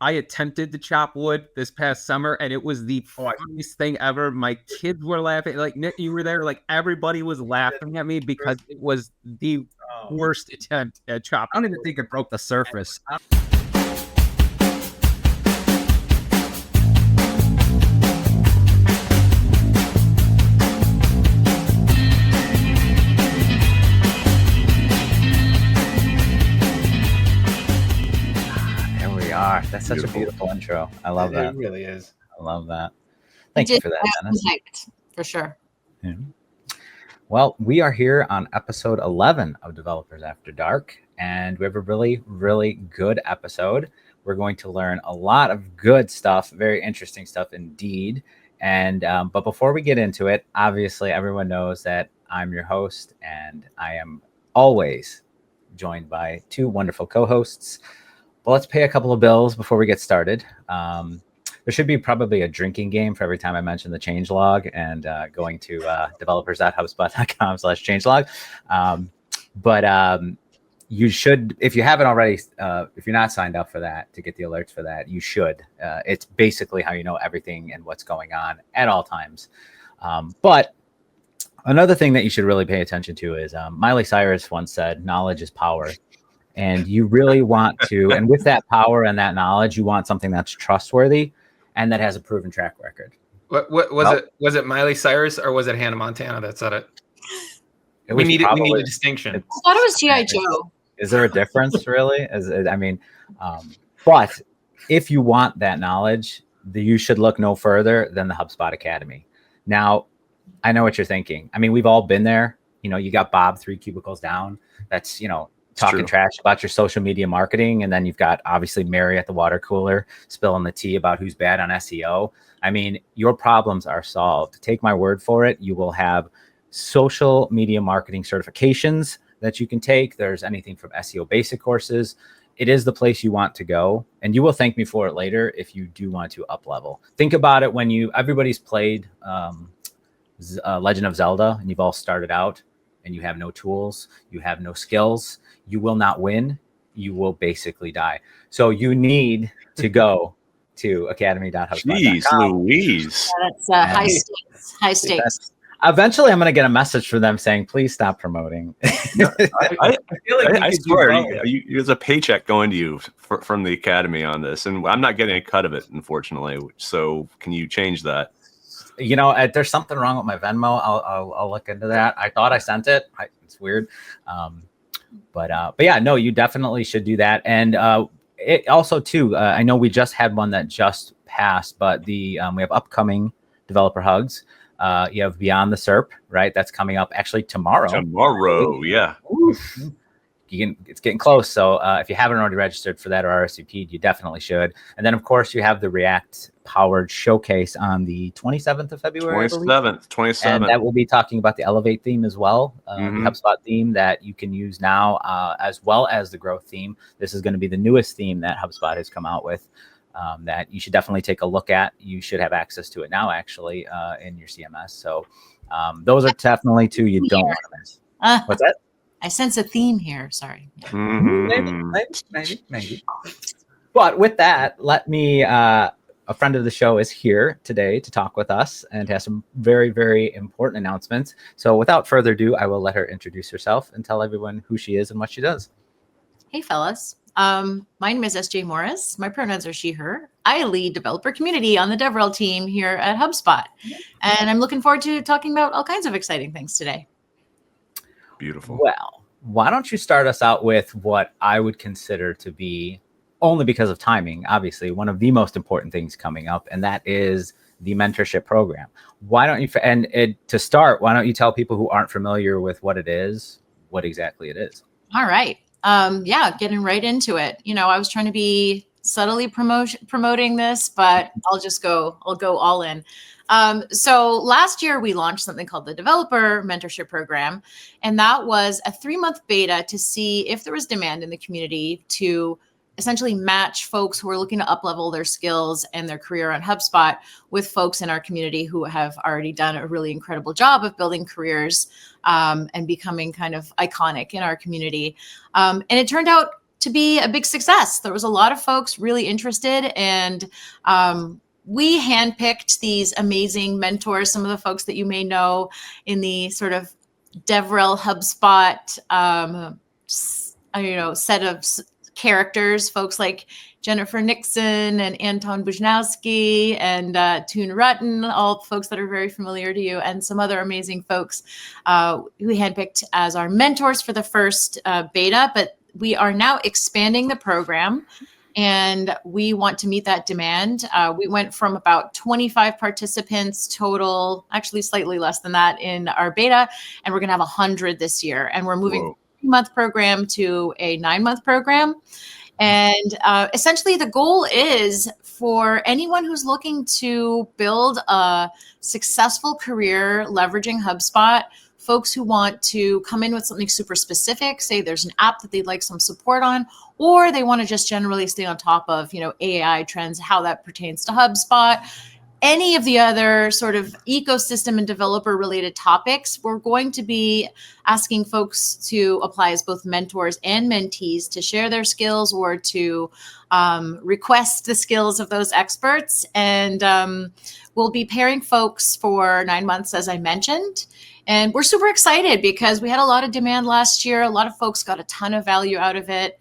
I attempted to chop wood this past summer, and it was the funniest thing ever. My kids were laughing. Like, Nick, you were there. Like, everybody was laughing at me because it was the worst attempt at chopping. I don't even think it broke the surface. That's such a beautiful intro. I love that. It really is. I love that. Thank you for that, Dennis. For sure. Yeah. Well, we are here on episode 11 of Developers After Dark, and we have a really, really good episode. We're going to learn a lot of good stuff, very interesting stuff indeed. And but before we get into it, obviously everyone knows that I'm your host, and I am always joined by two wonderful co-hosts. Well, let's pay a couple of bills before we get started. There should be probably a drinking game for every time I mention the changelog and going to developers.hubspot.com/changelog. But you should, if you haven't already, if you're not signed up for that to get the alerts for that, you should. It's basically how you know everything and what's going on at all times. But another thing that you should really pay attention to is Miley Cyrus once said, "Knowledge is power." And you really want to, and with that power and that knowledge, you want something that's trustworthy and that has a proven track record. What was it? Was it Miley Cyrus or was it Hannah Montana that said it? We need a distinction. I thought it was G.I. Joe. Is there a difference, really? But if you want that knowledge, you should look no further than the HubSpot Academy. Now, I know what you're thinking. I mean, we've all been there. You know, you got Bob 3 cubicles down. That's, talking trash about your social media marketing. And then you've got obviously Mary at the water cooler spilling the tea about who's bad on SEO. I mean, your problems are solved. Take my word for it. You will have social media marketing certifications that you can take. There's anything from SEO basic courses. It is the place you want to go. And you will thank me for it later if you do want to up level. Think about it when everybody's played Legend of Zelda and you've all started out and you have no tools, you have no skills. You will not win. You will basically die. So you need to go to academy.hubspot.com. Jeez Louise. Yeah, that's high stakes. Eventually, I'm going to get a message from them saying, please stop promoting. I swear, there's a paycheck going to you from the Academy on this. And I'm not getting a cut of it, unfortunately. So can you change that? There's something wrong with my Venmo. I'll look into that. I thought I sent it. It's weird. But yeah, no, you definitely should do that. And it also too, I know we just had one that just passed, but we have upcoming developer hugs. You have Beyond the SERP, right? That's coming up actually tomorrow. Yeah. It's getting close. So if you haven't already registered for that or RSVP'd, you definitely should. And then of course you have the React powered showcase on the 27th of February. 27th. And that will be talking about the Elevate theme as well, the HubSpot theme that you can use now, as well as the growth theme. This is going to be the newest theme that HubSpot has come out with, that you should definitely take a look at. You should have access to it now, actually, in your CMS. So those are definitely two you don't want to miss. What's that? I sense a theme here. Sorry. Maybe. But with that, let me, a friend of the show is here today to talk with us and has some very, very important announcements. So without further ado, I will let her introduce herself and tell everyone who she is and what she does. Hey, fellas. My name is SJ Morris. My pronouns are she, her. I lead developer community on the DevRel team here at HubSpot. And I'm looking forward to talking about all kinds of exciting things today. Beautiful. Well, why don't you start us out with what I would consider to be, only because of timing, obviously, one of the most important things coming up, and that is the mentorship program. Why don't you, to start, why don't you tell people who aren't familiar with what it is, what exactly it is? All right. Getting right into it. I was trying to be subtly promoting this, but I'll go all in. So last year we launched something called the Developer Mentorship Program, and that was a 3-month beta to see if there was demand in the community to essentially match folks who are looking to up-level their skills and their career on HubSpot with folks in our community who have already done a really incredible job of building careers and becoming kind of iconic in our community. And it turned out to be a big success. There was a lot of folks really interested, and we handpicked these amazing mentors, some of the folks that you may know in the sort of DevRel HubSpot, set of characters, folks like Jennifer Nixon and Anton Bujnowski and Toon Rutten, all folks that are very familiar to you, and some other amazing folks we handpicked as our mentors for the first beta. But we are now expanding the program, and we want to meet that demand. We went from about 25 participants total, actually slightly less than that in our beta, and we're going to have 100 this year. And we're moving from a 3-month program to a 9-month program. And essentially the goal is for anyone who's looking to build a successful career leveraging HubSpot, folks who want to come in with something super specific, say there's an app that they'd like some support on, or they want to just generally stay on top of, AI trends, how that pertains to HubSpot, any of the other sort of ecosystem and developer related topics. We're going to be asking folks to apply as both mentors and mentees to share their skills or to request the skills of those experts. And we'll be pairing folks for 9 months, as I mentioned. And we're super excited because we had a lot of demand last year. A lot of folks got a ton of value out of it.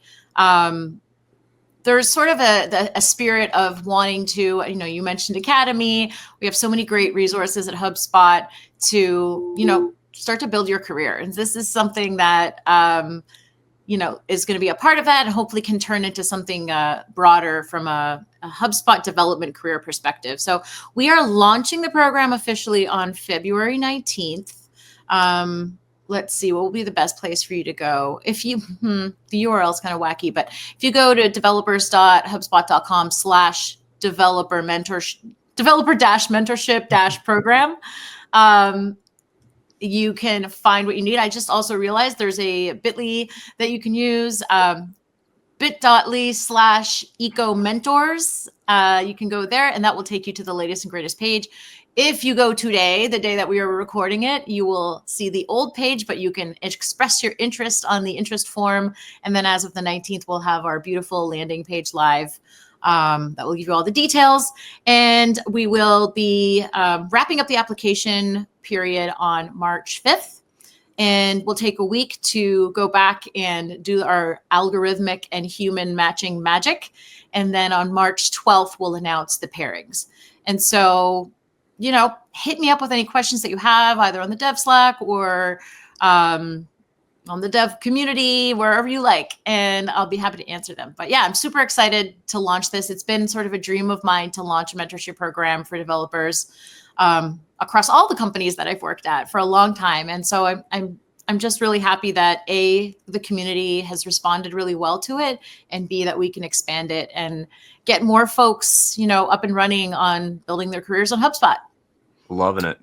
There's sort of a spirit of wanting to, you mentioned Academy. We have so many great resources at HubSpot to, start to build your career. And this is something that, is going to be a part of that and hopefully can turn into something broader from a HubSpot development career perspective. So we are launching the program officially on February 19th. Let's see, what will be the best place for you to go? If you, the URL is kind of wacky, but if you go to developer-mentorship-program, you can find what you need. I just also realized there's a bit.ly that you can use, bit.ly/eco-mentors. You can go there and that will take you to the latest and greatest page. If you go today, the day that we are recording it, you will see the old page, but you can express your interest on the interest form. And then as of the 19th, we'll have our beautiful landing page live that will give you all the details. And we will be wrapping up the application period on March 5th. And we'll take a week to go back and do our algorithmic and human matching magic. And then on March 12th, we'll announce the pairings. And so, hit me up with any questions that you have, either on the Dev Slack or on the Dev community, wherever you like, and I'll be happy to answer them. But yeah, I'm super excited to launch this. It's been sort of a dream of mine to launch a mentorship program for developers across all the companies that I've worked at for a long time. And so I'm just really happy that A, the community has responded really well to it, and B, that we can expand it and get more folks, up and running on building their careers on HubSpot. Loving it.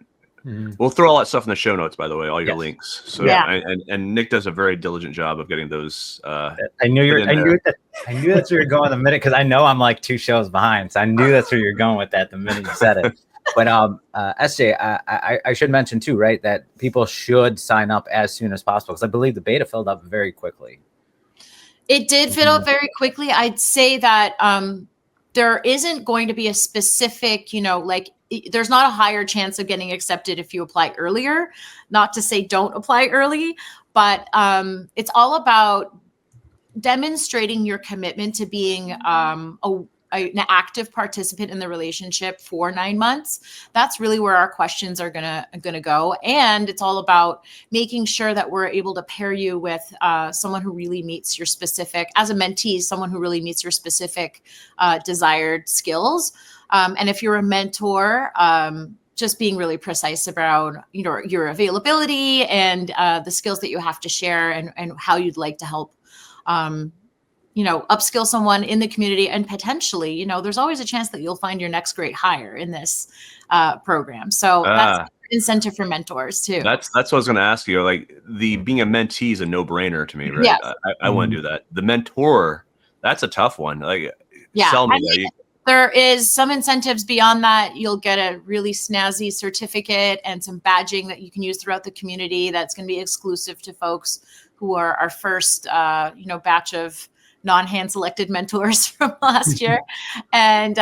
Mm-hmm. We'll throw all that stuff in the show notes, by the way, all your links. So and Nick does a very diligent job of getting those. I knew that's where you're going the minute, because I know I'm like 2 shows behind. So I knew that's where you're going with that the minute you said it. But SJ, I should mention too, right, that people should sign up as soon as possible, because I believe the beta filled up very quickly. It did fill up very quickly. I'd say that there isn't going to be a specific, there's not a higher chance of getting accepted if you apply earlier. Not to say don't apply early, but it's all about demonstrating your commitment to being an active participant in the relationship for 9 months. That's really where our questions are gonna go. And it's all about making sure that we're able to pair you with someone who really meets your specific, as a mentee, someone who really meets your specific desired skills. And if you're a mentor, just being really precise about your availability and the skills that you have to share and how you'd like to help upskill someone in the community, and potentially, there's always a chance that you'll find your next great hire in this program. So that's an incentive for mentors too. That's what I was going to ask you. Like, being a mentee is a no-brainer to me, right? Yes. I want to do that. The mentor, that's a tough one. Like, sell me that. There is some incentives beyond that. You'll get a really snazzy certificate and some badging that you can use throughout the community. That's going to be exclusive to folks who are our first, batch of non-hand selected mentors from last year. And,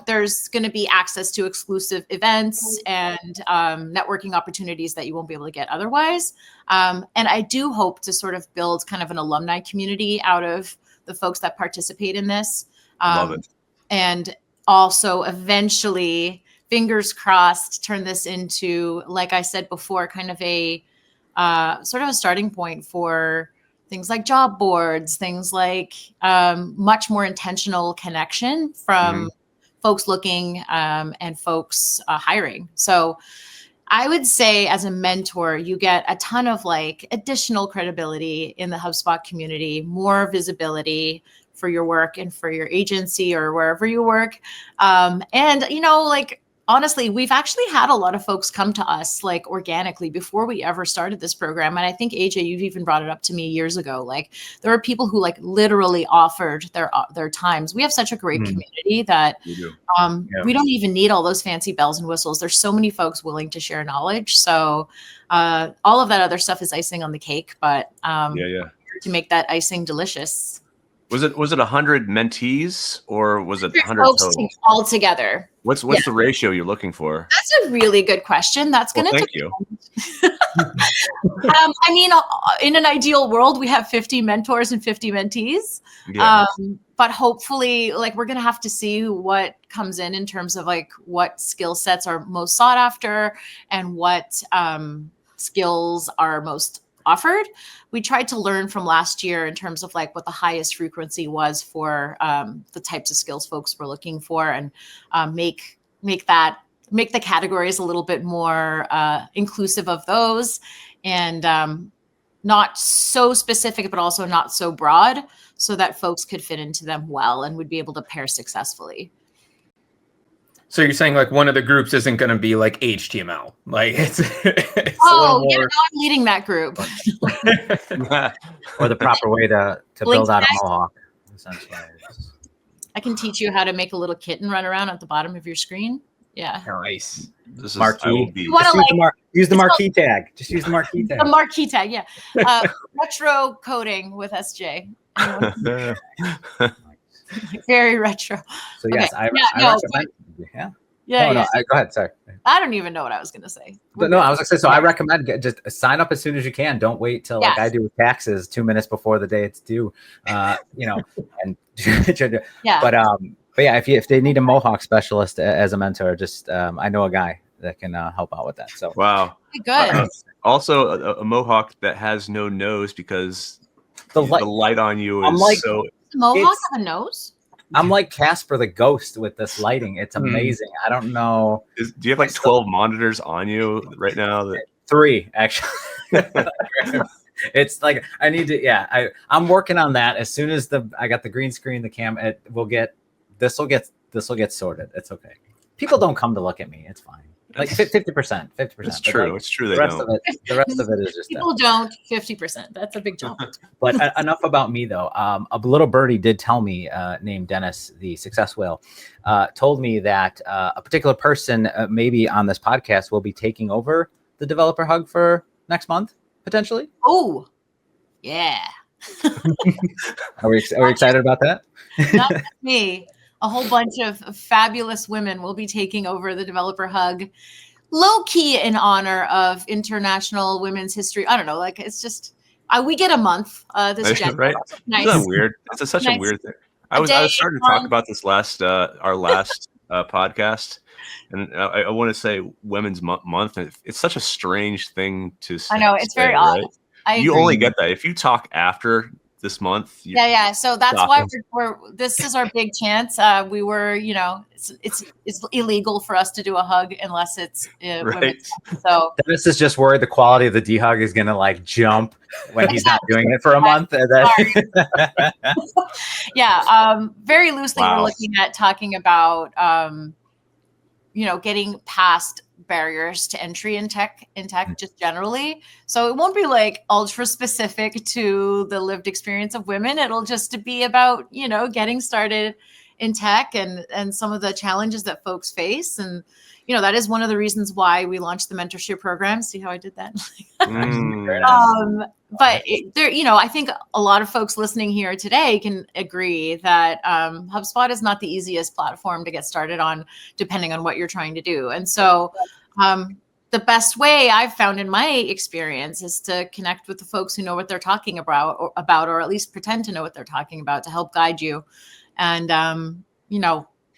there's going to be access to exclusive events and networking opportunities that you won't be able to get otherwise. And I do hope to sort of build kind of an alumni community out of the folks that participate in this. Love it. And also eventually, fingers crossed, turn this into, like I said before, kind of a sort of a starting point for things like job boards, things like much more intentional connection from folks looking and folks hiring. So I would say as a mentor, you get a ton of like additional credibility in the HubSpot community, more visibility for your work and for your agency or wherever you work. Honestly, we've actually had a lot of folks come to us like organically before we ever started this program. And I think, AJ, you've even brought it up to me years ago. Like there are people who like literally offered their times. We have such a great community that we don't even need all those fancy bells and whistles. There's so many folks willing to share knowledge. So all of that other stuff is icing on the cake, but to make that icing delicious. Was it 100 mentees or was it 100 total? All together. What's the ratio you're looking for? That's a really good question. That's going to thank you. In an ideal world, we have 50 mentors and 50 mentees. Yeah. But hopefully, like we're going to have to see what comes in terms of like what skill sets are most sought after and what skills are most offered. We tried to learn from last year in terms of like what the highest frequency was for the types of skills folks were looking for, and make the categories a little bit more inclusive of those, and not so specific, but also not so broad, so that folks could fit into them well and would be able to pair successfully. So you're saying like one of the groups isn't going to be like HTML, like it's I'm leading that group. Or the proper way to build out a mohawk. Essentially, I can teach you how to make a little kitten run around at the bottom of your screen. Yeah, nice. This is marquee. Use the marquee tag. Just use the marquee tag. The marquee tag, yeah. Retro coding with SJ. Very retro. So yes, okay. I recommend. Go ahead. Sorry. I don't even know what I was going to say. No, I was going to say, so I recommend just sign up as soon as you can. Don't wait till like I do with taxes 2 minutes before the day it's due. And but yeah, if they need a mohawk specialist as a mentor, just I know a guy that can help out with that. So wow, good. Also, a mohawk that has no nose because the light on you is so. Mohawk have a nose? I'm like Casper the Ghost with this lighting. It's amazing. I don't know. Do you have like 12 monitors on you right now? 3 actually. It's like I need to. I'm working on that. As soon as I got the green screen, the cam, this will get sorted. It's okay. People don't come to look at me. It's fine. Like 50%. It's true. It's true. The rest of it is just people don't 50%. That's a big jump. But enough about me though. A little birdie did tell me, named Dennis, the success whale, told me that a particular person maybe on this podcast will be taking over the developer hug for next month potentially. Oh, yeah. Are we excited about that? Not me. A whole bunch of fabulous women will be taking over the developer hug, low key in honor of International Women's History. I don't know, like it's just we get a month. This right? Nice. Isn't that weird? It's such a weird thing. I was starting to talk about this our last podcast, and I want to say Women's Month. It's such a strange thing to say. I know it's very odd. Right? You only get that if you talk after this month. So that's why this is our big chance. We were, it's illegal for us to do a hug unless it's right. So Dennis is just worried the quality of the D-hug is going to like jump when he's not doing it for a month. And then very loosely we're looking at talking about, getting past barriers to entry in tech just generally. So it won't be like ultra specific to the lived experience of women. It'll just be about, getting started in tech and some of the challenges that folks face. And, that is one of the reasons why we launched the mentorship program. See how I did that? but there, I think a lot of folks listening here today can agree that HubSpot is not the easiest platform to get started on, depending on what you're trying to do. And so the best way I've found in my experience is to connect with the folks who know what they're talking about, or at least pretend to know what they're talking about, to help guide you. And,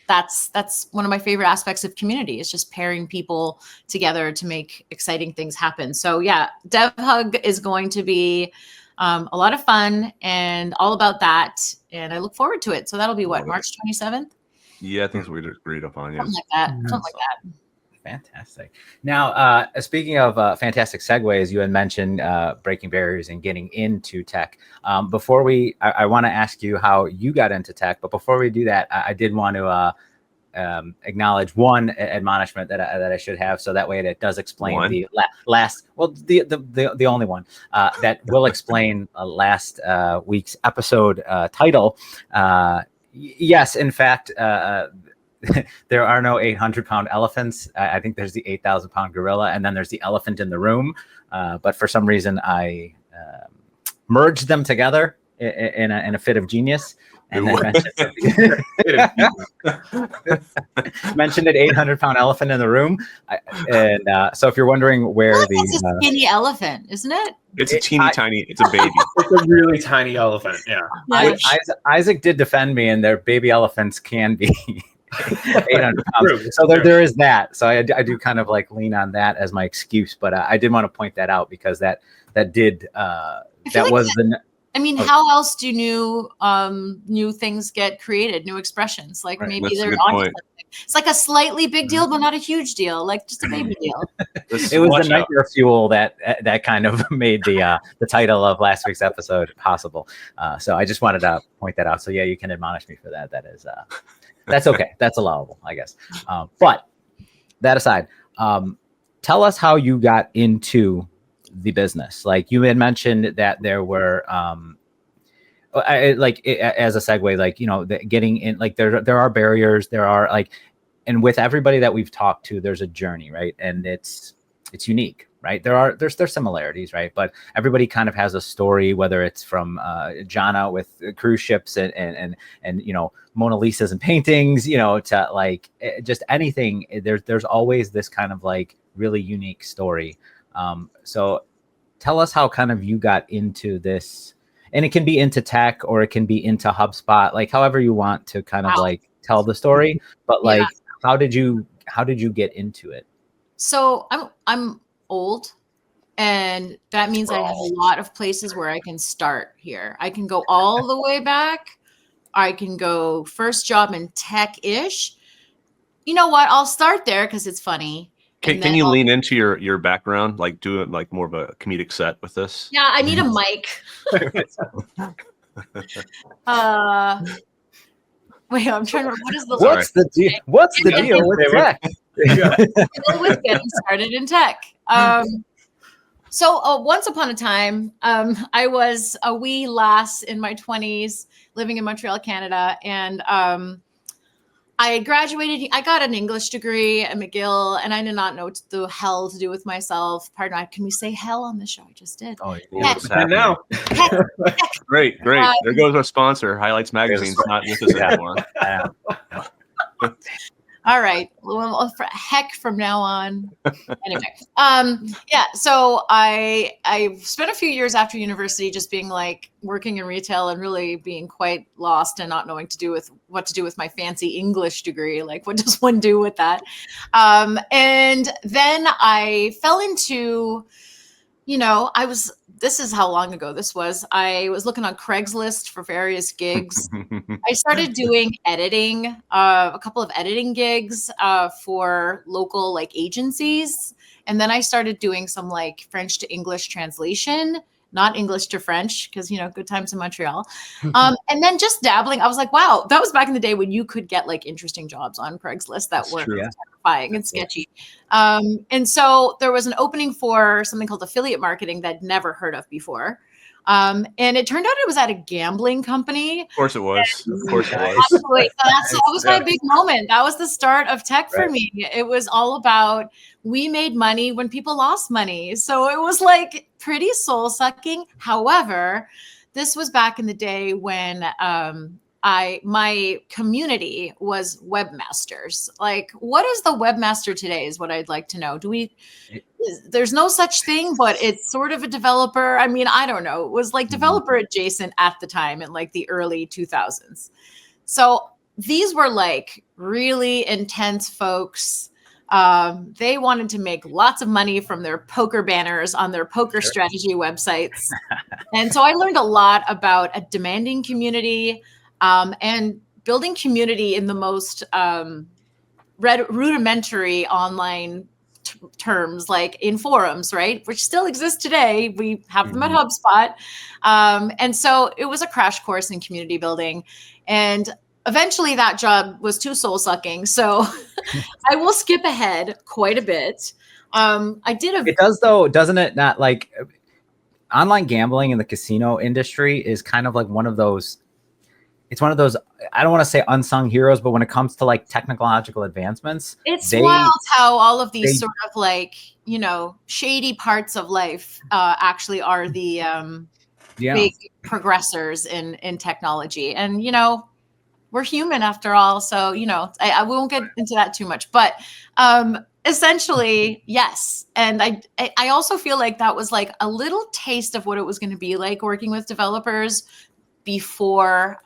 that's one of my favorite aspects of community, is just pairing people together to make exciting things happen. So yeah, DevHug is going to be a lot of fun and all about that. And I look forward to it. So that'll be what, March 27th? Yeah, I think we agreed upon. Yeah. Something like that. Something like that. Fantastic. Now, speaking of fantastic segues, you had mentioned breaking barriers and getting into tech. Before I want to ask you how you got into tech, but before we do that, I did want to acknowledge one admonishment that I should have, so that way it does explain the last, the only one that will explain last week's episode title. Yes, in fact, there are no 800-pound elephants. I think there's the 8,000-pound gorilla, and then there's the elephant in the room. But for some reason, I merged them together in a fit of genius, and then mentioned an 800-pound elephant in the room. So if you're wondering where it's a skinny elephant, isn't it? It's a teeny tiny. It's a baby. It's a really tiny elephant. Yeah. Isaac did defend me, and their baby elephants can be 800 pounds. So there is that. So I do kind of like lean on that as my excuse, but I did want to point that out because that was the. I mean, how else do new things get created? New expressions, like maybe they're on something. It's like a slightly big deal, but not a huge deal, like just a baby deal. It was the nightmare fuel that kind of made the title of last week's episode possible. So I just wanted to point that out. So yeah, you can admonish me for that. That is. That's okay. That's allowable, I guess. But that aside, tell us how you got into the business. Like you had mentioned that there were, as a segue, like, getting in, like there are barriers, there are like, and with everybody that we've talked to, there's a journey, right? And it's unique, right? There's similarities, right? But everybody kind of has a story, whether it's from Jana with cruise ships and Mona Lisas and paintings, to like just anything. There's always this kind of like really unique story. So tell us how kind of you got into this, and it can be into tech or it can be into HubSpot, like however you want to kind of like tell the story, but like, how did you get into it? So I'm old, and that means I have a lot of places where I can start here. I can go all the way back. I can go first job in tech-ish. You know what? I'll start there because it's funny. Can you lean into your background, like do it like more of a comedic set with this? Yeah, I need a mic. Wait, I'm trying to. What is the? What's the deal? What's the deal with tech? With getting started in tech. So once upon a time, I was a wee lass in my 20s, living in Montreal, Canada, and I graduated. I got an English degree at McGill, and I did not know what the hell to do with myself. Pardon, can we say hell on the show? I just did. Oh, yeah. Now. Great. There goes our sponsor, Highlights Magazine's not with us anymore. All right. Well, heck from now on. Anyway, so I spent a few years after university just being like working in retail and really being quite lost and not knowing what to do with my fancy English degree. Like, what does one do with that? And then I fell into, this is how long ago this was. I was looking on Craigslist for various gigs. I started doing editing, a couple of editing gigs for local like agencies. And then I started doing some like French to English translation, not English to French, because, good times in Montreal. And then just dabbling. I was like, wow, that was back in the day when you could get like interesting jobs on Craigslist that were terrifying and sketchy. And so there was an opening for something called affiliate marketing that I'd never heard of before. And it turned out it was at a gambling company. Of course it was. Of course it was. Absolutely. That was my big moment. That was the start of tech for me. It was all about, we made money when people lost money. So it was like pretty soul sucking. However, this was back in the day when my community was webmasters. Like, what is the webmaster today is what I'd like to know. There's no such thing, but it's sort of a developer. I mean, I don't know. It was like developer adjacent at the time in like the early 2000s. So these were like really intense folks. They wanted to make lots of money from their poker banners on their poker strategy websites. And so I learned a lot about a demanding community, and building community in the most rudimentary online terms, like in forums, right? Which still exist today. We have them at HubSpot. And so it was a crash course in community building. And eventually that job was too soul sucking. So I will skip ahead quite a bit. It does though, doesn't it? Not like online gambling in the casino industry is kind of like one of those, it's one of those, I don't want to say unsung heroes, but when it comes to like technological advancements, it's wild how all of these sort of like, shady parts of life actually are the big progressors in technology. And, we're human after all. So, I won't get into that too much, but essentially, yes. And I also feel like that was like a little taste of what it was going to be like working with developers before.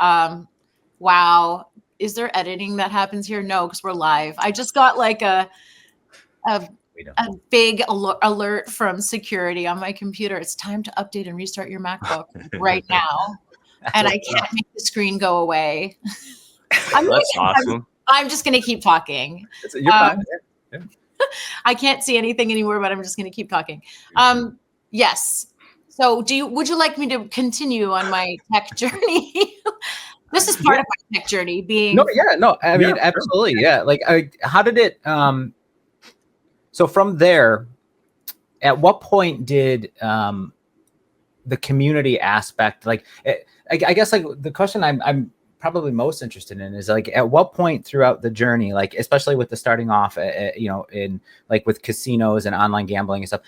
Wow. Is there editing that happens here? No, because we're live. I just got like a big alert from security on my computer. It's time to update and restart your MacBook right now. And I can't make the screen go away. That's awesome. I'm just going to keep talking. You're fine. Yeah. I can't see anything anymore, but I'm just going to keep talking. Yes. So would you like me to continue on my tech journey? This is part of my tech journey being. I mean, absolutely. Yeah. Like, how did it, so from there, at what point did the community aspect, like, I guess like the question I'm probably most interested in is like, at what point throughout the journey, like, especially with the starting off, in like with casinos and online gambling and stuff,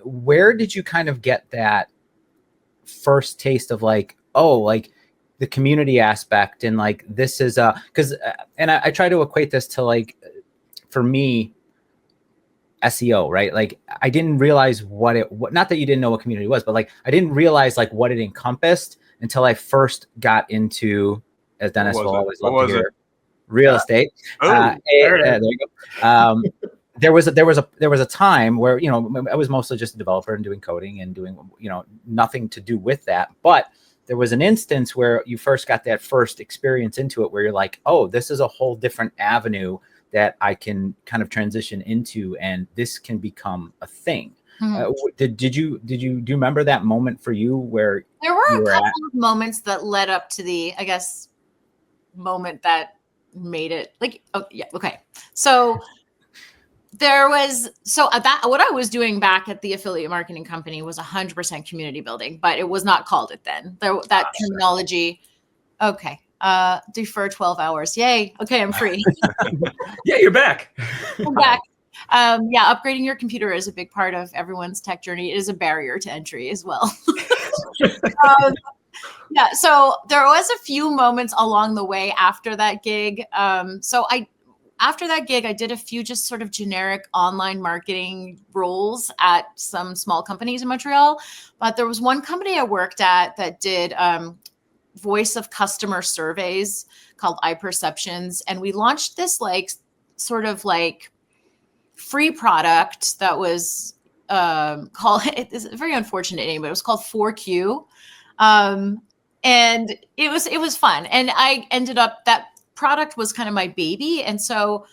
where did you kind of get that first taste of like, oh, like the community aspect and like, this is because, and I try to equate this to like, for me, SEO, right? Like I didn't realize not that you didn't know what community was, but like, I didn't realize like what it encompassed until I first got into, as Dennis will always love to hear, real estate. There you go. There was a time where, I was mostly just a developer and doing coding and doing, nothing to do with that. But there was an instance where you first got that first experience into it where you're like, oh, this is a whole different avenue that I can kind of transition into, and this can become a thing. Do you remember that moment for you where there were a couple of moments that led up to the, I guess, moment that made it like, oh yeah. Okay. So what I was doing back at the affiliate marketing company was 100% community building, but it was not called it then. That terminology. Okay. Defer 12 hours. Yay. Okay. I'm free. Yeah. You're back. I'm back. Upgrading your computer is a big part of everyone's tech journey. It is a barrier to entry as well. So there was a few moments along the way after that gig. After that gig, I did a few just sort of generic online marketing roles at some small companies in Montreal. But there was one company I worked at that did voice of customer surveys called iPerceptions. And we launched this like sort of like free product that was called, it's a very unfortunate name, but it was called 4Q. And it was fun. And I ended up, that product was kind of my baby. And so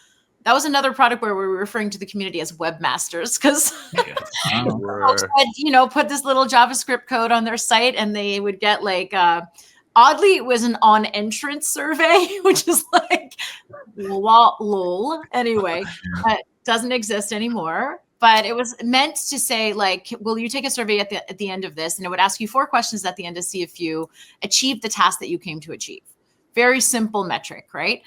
that was another product where we were referring to the community as webmasters, because folks would, put this little JavaScript code on their site and they would get like, oddly, it was an on-entrance survey, which is like, lol. Anyway, that doesn't exist anymore. But it was meant to say, like, will you take a survey at the end of this? And it would ask you 4 questions at the end to see if you achieved the task that you came to achieve. Very simple metric, right?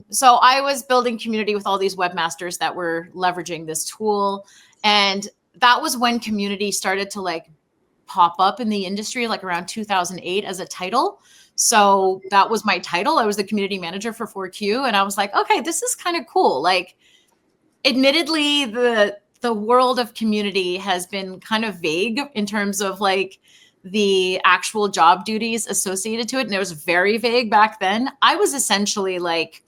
So I was building community with all these webmasters that were leveraging this tool. And that was when community started to like pop up in the industry, like around 2008 as a title. So that was my title. I was the community manager for 4Q. And I was like, okay, this is kind of cool. Like, admittedly, the world of community has been kind of vague in terms of like the actual job duties associated to it. And it was very vague back then. I was essentially like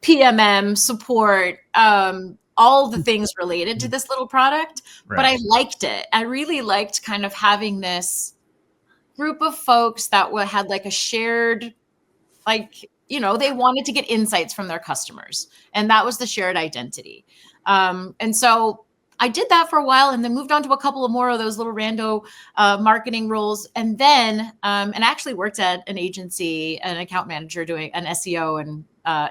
PMM support, all the things related to this little product, but I liked it. I really liked kind of having this group of folks that had like a shared, like, you know, they wanted to get insights from their customers, and that was the shared identity. And so I did that for a while, and then moved on to a couple of more of those little rando marketing roles. And then, and actually worked at an agency, an account manager doing an SEO and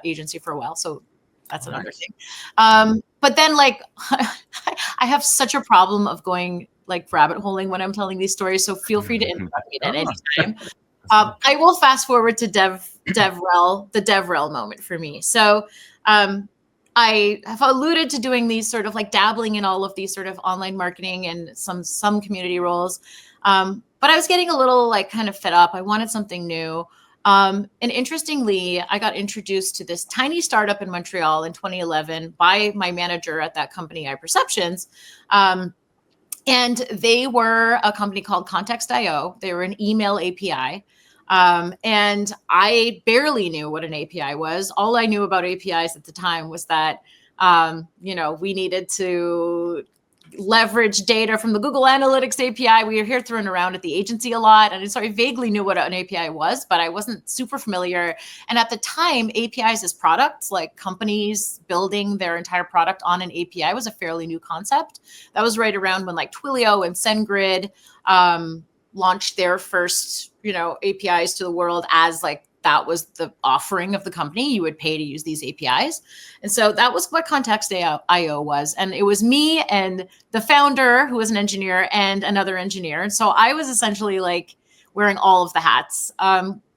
agency for a while. So that's another thing. But then like, I have such a problem of going like rabbit holing when I'm telling these stories. So feel free to interrupt me at any time. I will fast forward to DevRel, the DevRel moment for me. So I have alluded to doing these sort of like dabbling in all of these sort of online marketing and some community roles. But I was getting a little like kind of fed up. I wanted something new. And interestingly, I got introduced to this tiny startup in Montreal in 2011 by my manager at that company, iPerceptions. And they were a company called Context.io. They were an email API. And I barely knew what an API was. All I knew about APIs at the time was that, you know, we needed to leverage data from the Google Analytics API. We were here throwing around at the agency a lot. And so I vaguely knew what an API was, but I wasn't super familiar. And at the time, APIs as products, like companies building their entire product on an API, was a fairly new concept. That was right around when like Twilio and SendGrid launched their first, you know, APIs to the world, as like that was the offering of the company. You would pay to use these APIs. And so that was what Context.io was. And it was me and the founder, who was an engineer, and another engineer. And so I was essentially like wearing all of the hats,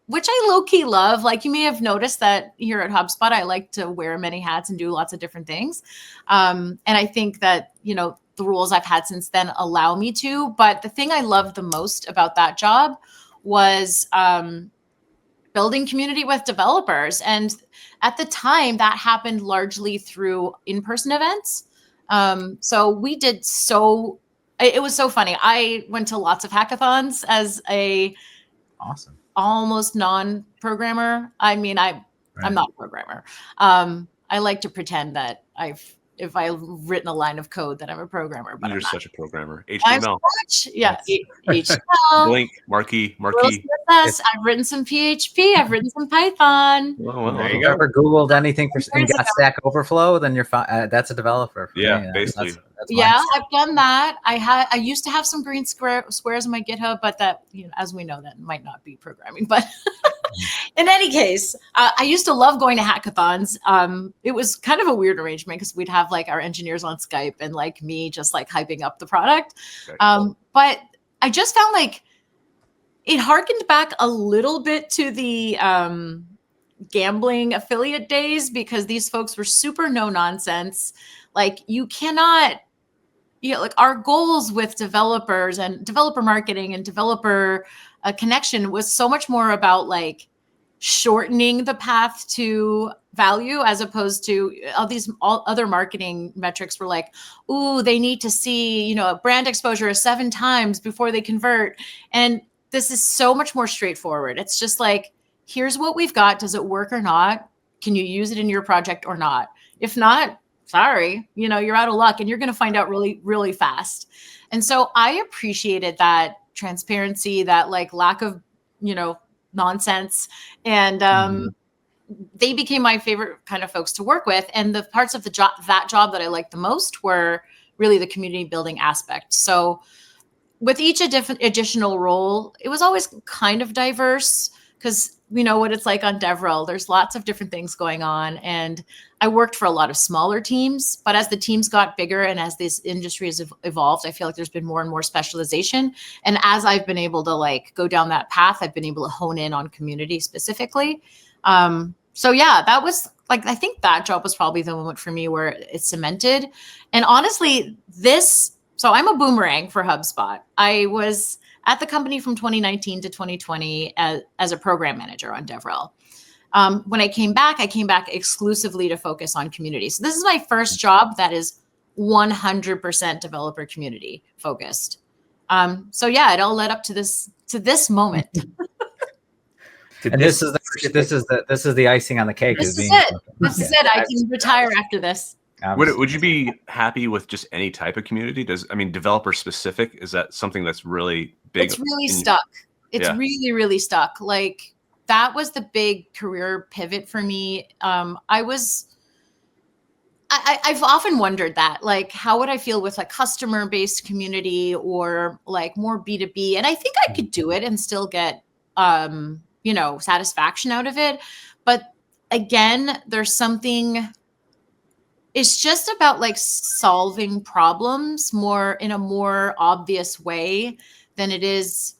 which I low-key love. Like, you may have noticed that here at HubSpot, I like to wear many hats and do lots of different things. And I think that, you know, the roles I've had since then allow me to. But the thing I loved the most about that job was building community with developers. And at the time, that happened largely through in-person events. So we did it was so funny. I went to lots of hackathons as a almost non-programmer. I mean, I'm not a programmer. I like to pretend that if I've written a line of code that I'm a programmer. But you're such a programmer. HTML. HTML. Blink, Marquee. CSS. I've written some PHP. I've written some Python. Well, there you go. Ever Googled anything for Stack Overflow? Then you're fine. That's a developer. Basically. That's I've done that. I used to have some green squares on my GitHub, but that, you know, as we know, that might not be programming. But in any case, I used to love going to hackathons. It was kind of a weird arrangement because we'd have like our engineers on Skype and like me just like hyping up the product. But I just found like it harkened back a little bit to the gambling affiliate days, because these folks were super no nonsense. Like, you cannot, you know, like our goals with developers and developer marketing and developer connection was so much more about like shortening the path to value, as opposed to all other marketing metrics were like, ooh, they need to see, you know, brand exposure 7 times before they convert. And this is so much more straightforward. It's just like, here's what we've got. Does it work or not? Can you use it in your project or not? If not, sorry, you know, you're out of luck, and you're going to find out really, really fast. And so I appreciated that transparency, that like lack of, you know, nonsense. And they became my favorite kind of folks to work with. And the parts of that job that I liked the most were really the community building aspect. So with each additional role, it was always kind of diverse. because we know what it's like on DevRel. There's lots of different things going on. And I worked for a lot of smaller teams, but as the teams got bigger and as this industry has evolved, I feel like there's been more and more specialization. And as I've been able to like go down that path, I've been able to hone in on community specifically. So yeah, that was like, I think that job was probably the moment for me where it cemented. And honestly, so I'm a boomerang for HubSpot. I was at the company from 2019 to 2020 as a program manager on DevRel. When I came back exclusively to focus on community. So this is my first job that is 100% developer community focused. So yeah, it all led up to this moment. And this is the icing on the cake. This is it. I can retire after this. Would you be happy with just any type of community? Developer specific, is that something that's really big? It's really stuck. It's really, really stuck. Like that was the big career pivot for me. I've often wondered that, like, how would I feel with like customer-based community or like more B2B? And I think I could do it and still get, satisfaction out of it. But again, there's something, it's just about like solving problems in a more obvious way than it is,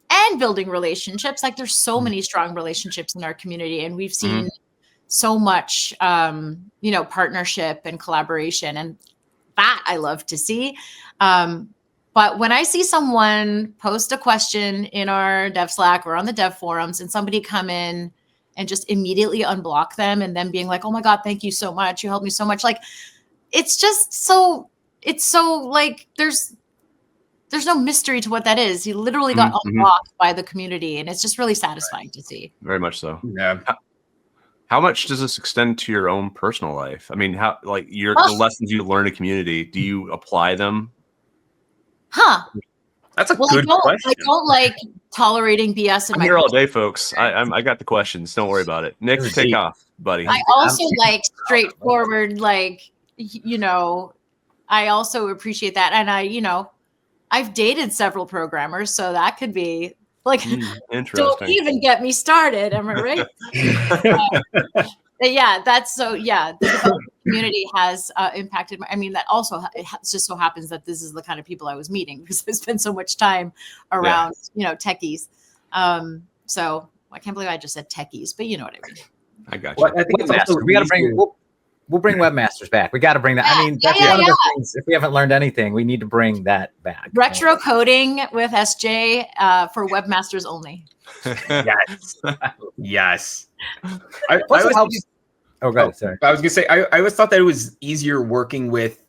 and building relationships. Like there's so many strong relationships in our community, and we've seen so much, partnership and collaboration, and that I love to see. But when I see someone post a question in our Dev Slack or on the Dev forums and somebody come in and just immediately unblock them and then being like, oh my God, thank you so much. You helped me so much. Like, it's so like, there's no mystery to what that is. He literally got unblocked by the community, and it's just really satisfying to see. Very much so. Yeah. How much does this extend to your own personal life? I mean, how, like the lessons you learn in community, do you apply them? That's a good question. I don't like tolerating BS. I'm here all day, folks. I got the questions. Don't worry about it. Nick, take off, buddy. I also like straightforward, like, I also appreciate that. And I've dated several programmers, so that could be like, don't even get me started. Am I right? Yeah, the developer community has impacted that also, it just so happens that this is the kind of people I was meeting because I spent so much time around, techies. So I can't believe I just said techies, but you know what I mean. I got you. Well, I think it's also, we got to bring, we'll bring webmasters back. We got to bring that. That's one of the things. If we haven't learned anything, we need to bring that back. Retro coding with SJ for webmasters only. Yes. I was going to say, I always thought that it was easier working with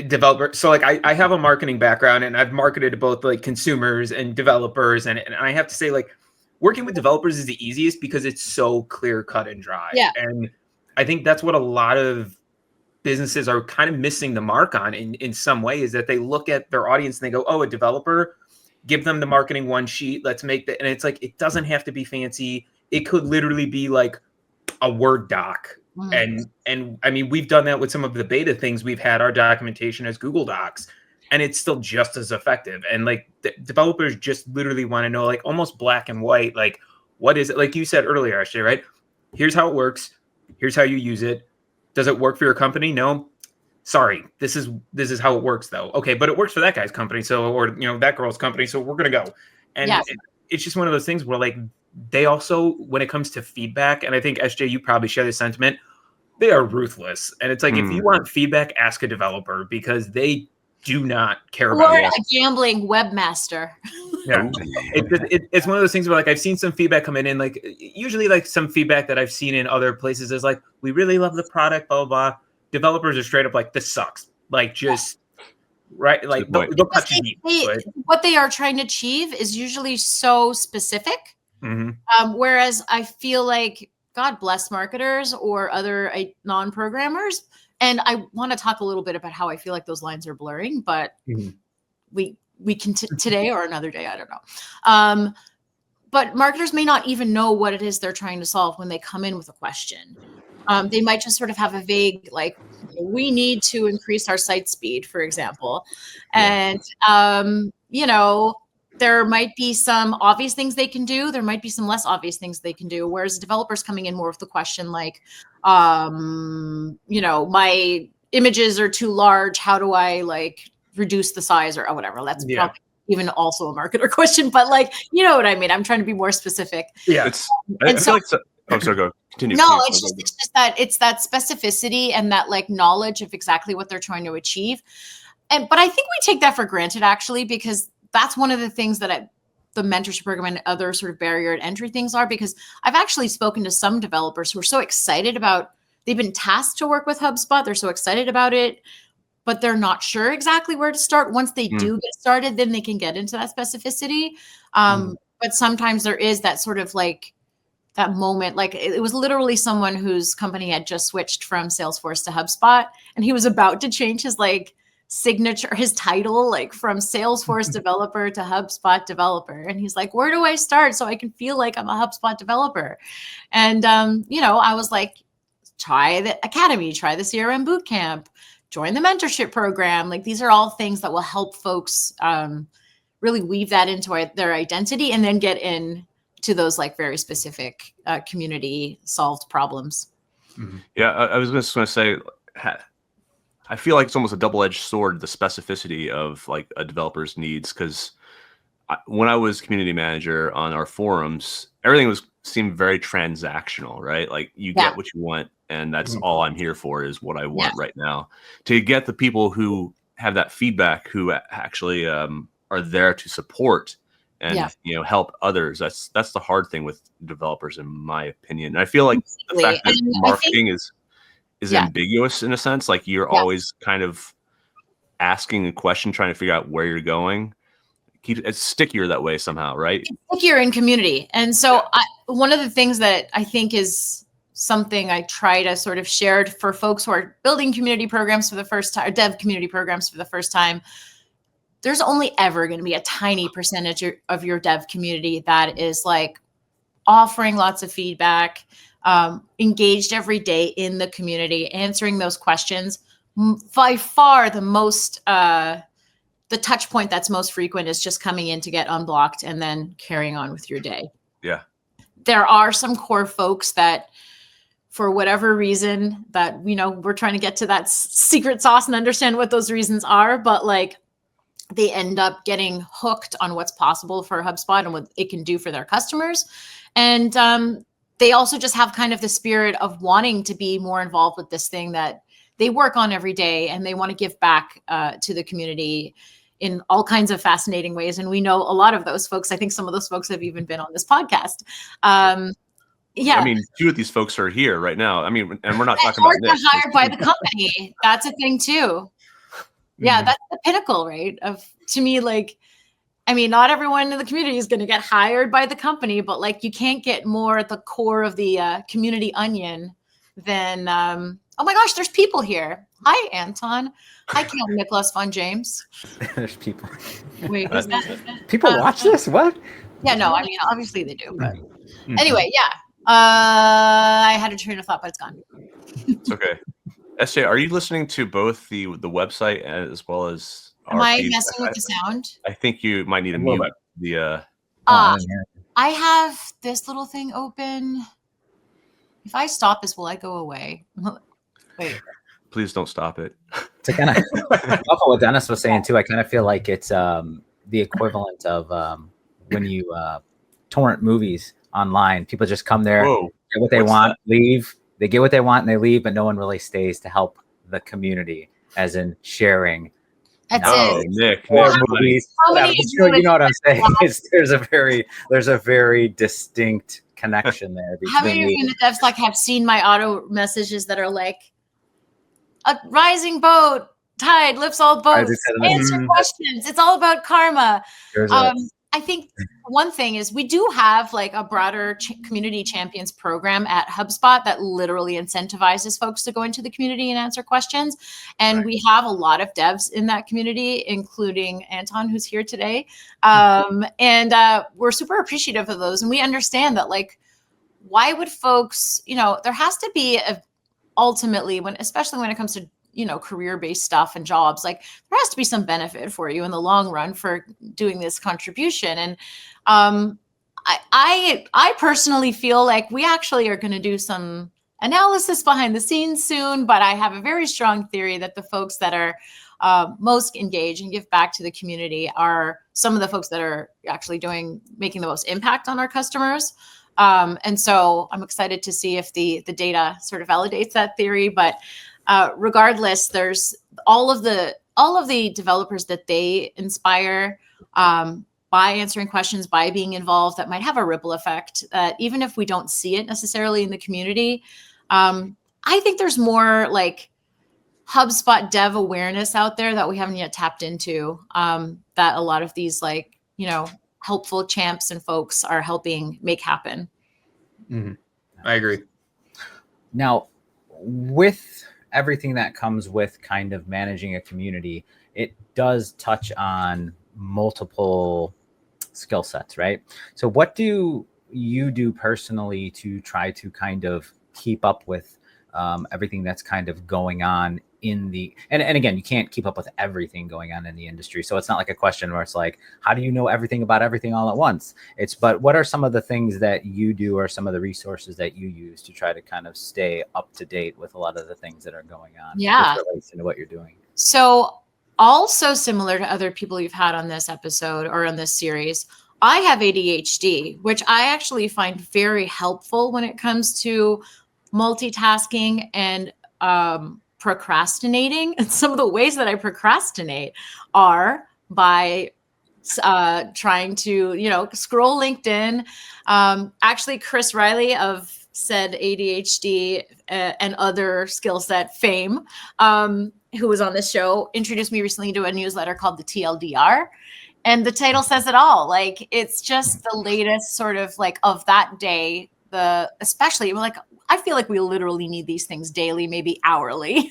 developers. So like I have a marketing background, and I've marketed to both like consumers and developers. And I have to say, like, working with developers is the easiest because it's so clear cut and dry. Yeah. And I think that's what a lot of businesses are kind of missing the mark on in some way, is that they look at their audience and they go, oh, a developer, give them the marketing one sheet. Let's make that. And it's like, it doesn't have to be fancy. It could literally be like a Word doc. And I mean, we've done that with some of the beta things. We've had our documentation as Google Docs, and it's still just as effective. And like developers just literally want to know, like, almost black and white, like, what is it? Like you said earlier, actually, right? Here's how it works. Here's how you use it. Does it work for your company? No. Sorry. This is how it works, though. Okay, but it works for that guy's company, or that girl's company, so we're gonna go. And it's just one of those things where, like, they also, when it comes to feedback, and I think SJ, you probably share this sentiment, they are ruthless. And it's like, if you want feedback, ask a developer, because they do not care about it. Or a gambling webmaster. Yeah. It's one of those things where, like, I've seen some feedback come in, like, usually, like, some feedback that I've seen in other places is like, we really love the product, blah, blah, blah. Developers are straight up like, this sucks. Like, just, right? Like, they'll cut you deep. What they are trying to achieve is usually so specific. Whereas I feel like, God bless marketers or other non-programmers. And I want to talk a little bit about how I feel like those lines are blurring, but we can today or another day, I don't know. But marketers may not even know what it is they're trying to solve when they come in with a question. They might just sort of have a vague, like, we need to increase our site speed, for example. And, there might be some obvious things they can do. There might be some less obvious things they can do. Whereas developers coming in more with the question like, you know, my images are too large. How do I like reduce the size or whatever? That's probably even also a marketer question, but like, you know what I mean? I'm trying to be more specific. Yeah. I feel like oh, sorry, go. Continue. No, it's just that it's that specificity and that like knowledge of exactly what they're trying to achieve. But I think we take that for granted actually, because that's one of the things that the mentorship program and other sort of barrier to entry things are, because I've actually spoken to some developers who are so excited about, they've been tasked to work with HubSpot. They're so excited about it, but they're not sure exactly where to start. Once they do get started, then they can get into that specificity. But sometimes there is that sort of like that moment, like it was literally someone whose company had just switched from Salesforce to HubSpot, and he was about to change his like signature, his title, like from Salesforce developer to HubSpot developer. And he's like, where do I start so I can feel like I'm a HubSpot developer? And, you know, I was like, try the Academy, try the CRM Bootcamp, join the mentorship program. Like these are all things that will help folks really weave that into their identity and then get in to those like very specific community solved problems. Yeah, I was just going to say, I feel like it's almost a double-edged sword, the specificity of like a developer's needs. Because when I was community manager on our forums, everything seemed very transactional, right? Like you get what you want, and that's all I'm here for is what I want right now. To get the people who have that feedback, who actually are there to support and you know, help others. That's the hard thing with developers, in my opinion. And I feel like the fact that marketing is ambiguous in a sense, like you're always kind of asking a question, trying to figure out where you're going. It's stickier that way somehow, right? It's stickier in community. And so one of the things that I think is something I try to sort of share for folks who are building community programs for the first time, or dev community programs for the first time, there's only ever going to be a tiny percentage of your dev community that is like offering lots of feedback, engaged every day in the community, answering those questions. By far the most, the touch point that's most frequent is just coming in to get unblocked and then carrying on with your day. Yeah. There are some core folks that, for whatever reason, that, you know, we're trying to get to that secret sauce and understand what those reasons are, but like, they end up getting hooked on what's possible for HubSpot and what it can do for their customers. And they also just have kind of the spirit of wanting to be more involved with this thing that they work on every day, and they want to give back to the community in all kinds of fascinating ways. And we know a lot of those folks. I think some of those folks have even been on this podcast. I mean, two of these folks are here right now. I mean, and we're not talking about this. Hired by the company. That's a thing too. Yeah, that's the pinnacle, right? To me, like, I mean, not everyone in the community is going to get hired by the company, but like, you can't get more at the core of the community onion than, oh my gosh, there's people here. Hi, Anton. Hi, Cam Nicholas von James. There's people. Wait, who's that? People watch this? What? Yeah, no, I mean, obviously they do, but anyway, I had a train of thought, but it's gone. It's okay. SJ, are you listening to both the website as well as Am I messing with the sound? I think you might need to mute the I have this little thing open. If I stop this, will I go away? Wait. Please don't stop it. To kind of off of what Dennis was saying too, I kind of feel like it's the equivalent of when you torrent movies online. People just come there, get what they want, leave. They get what they want and they leave, but no one really stays to help the community, as in sharing. That's it. Nick, you know what I'm saying? There's a very distinct connection there. How many of you in the devs like have seen my auto messages that are like, a rising boat, tide lifts all boats, answer questions. It's all about karma. I think one thing is we do have like a broader community champions program at HubSpot that literally incentivizes folks to go into the community and answer questions. And we have a lot of devs in that community, including Anton, who's here today. And we're super appreciative of those. And we understand that, like, why would folks, you know, there has to be ultimately, especially when it comes to career-based stuff and jobs, like there has to be some benefit for you in the long run for doing this contribution. And I personally feel like we actually are going to do some analysis behind the scenes soon, but I have a very strong theory that the folks that are most engaged and give back to the community are some of the folks that are actually making the most impact on our customers. And so I'm excited to see if the data sort of validates that theory. But regardless, there's all of the developers that they inspire by answering questions, by being involved, that might have a ripple effect. Even if we don't see it necessarily in the community, I think there's more like HubSpot dev awareness out there that we haven't yet tapped into, that a lot of these helpful champs and folks are helping make happen. Mm-hmm. I agree. Now, with everything that comes with kind of managing a community, it does touch on multiple skill sets, right? So what do you do personally to try to kind of keep up with everything that's kind of going on in the, and again, you can't keep up with everything going on in the industry. So it's not like a question where it's like, how do you know everything about everything all at once? But what are some of the things that you do, or some of the resources that you use to try to kind of stay up to date with a lot of the things that are going on? Yeah. Which relates into what you're doing. So also similar to other people you've had on this episode or on this series, I have ADHD, which I actually find very helpful when it comes to multitasking and procrastinating. And some of the ways that I procrastinate are by trying to, scroll LinkedIn. Actually, Chris Riley of said ADHD and other skill set fame, who was on this show, introduced me recently to a newsletter called the TLDR. And the title says it all. Like, it's just the latest sort of like of that day, especially like, I feel like we literally need these things daily, maybe hourly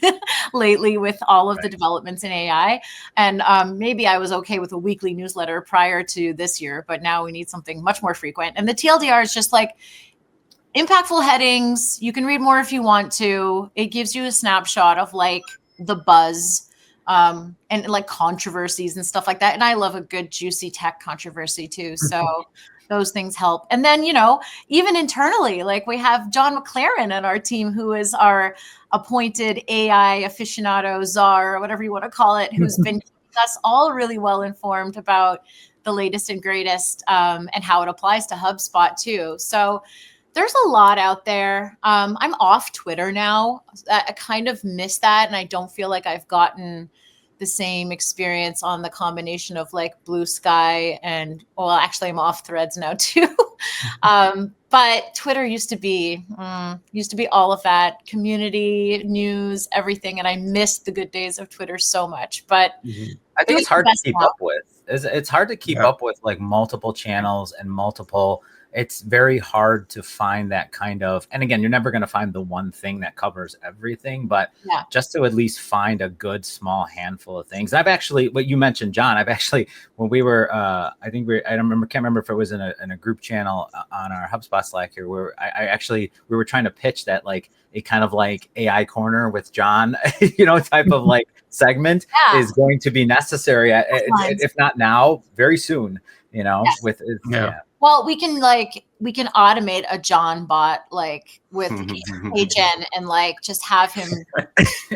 lately with all of the developments in AI. And maybe I was okay with a weekly newsletter prior to this year, but now we need something much more frequent. And the TLDR is just like impactful headings. You can read more if you want to. It gives you a snapshot of like the buzz and like controversies and stuff like that. And I love a good juicy tech controversy too. So those things help. And then, even internally, like we have John McLaren on our team, who is our appointed AI aficionado czar, or whatever you want to call it, who's been keeping us all really well informed about the latest and greatest and how it applies to HubSpot too. So there's a lot out there. I'm off Twitter now. I kind of miss that. And I don't feel like I've gotten the same experience on the combination of like Blue Sky and, well, actually I'm off Threads now too. But Twitter used to be all of that, community, news, everything. And I missed the good days of Twitter so much, but I think it's hard to keep up with. It's hard to keep up with like multiple channels and multiple. It's very hard to find that kind of, and again, you're never going to find the one thing that covers everything, but just to at least find a good small handful of things. I've actually, what you mentioned, John, I've actually, when we were, can't remember if it was in a group channel on our HubSpot Slack here, where we were trying to pitch that like a kind of like AI corner with John, type of like segment is going to be necessary, if not now, very soon, Well, we can automate a John bot like with HN and like just have him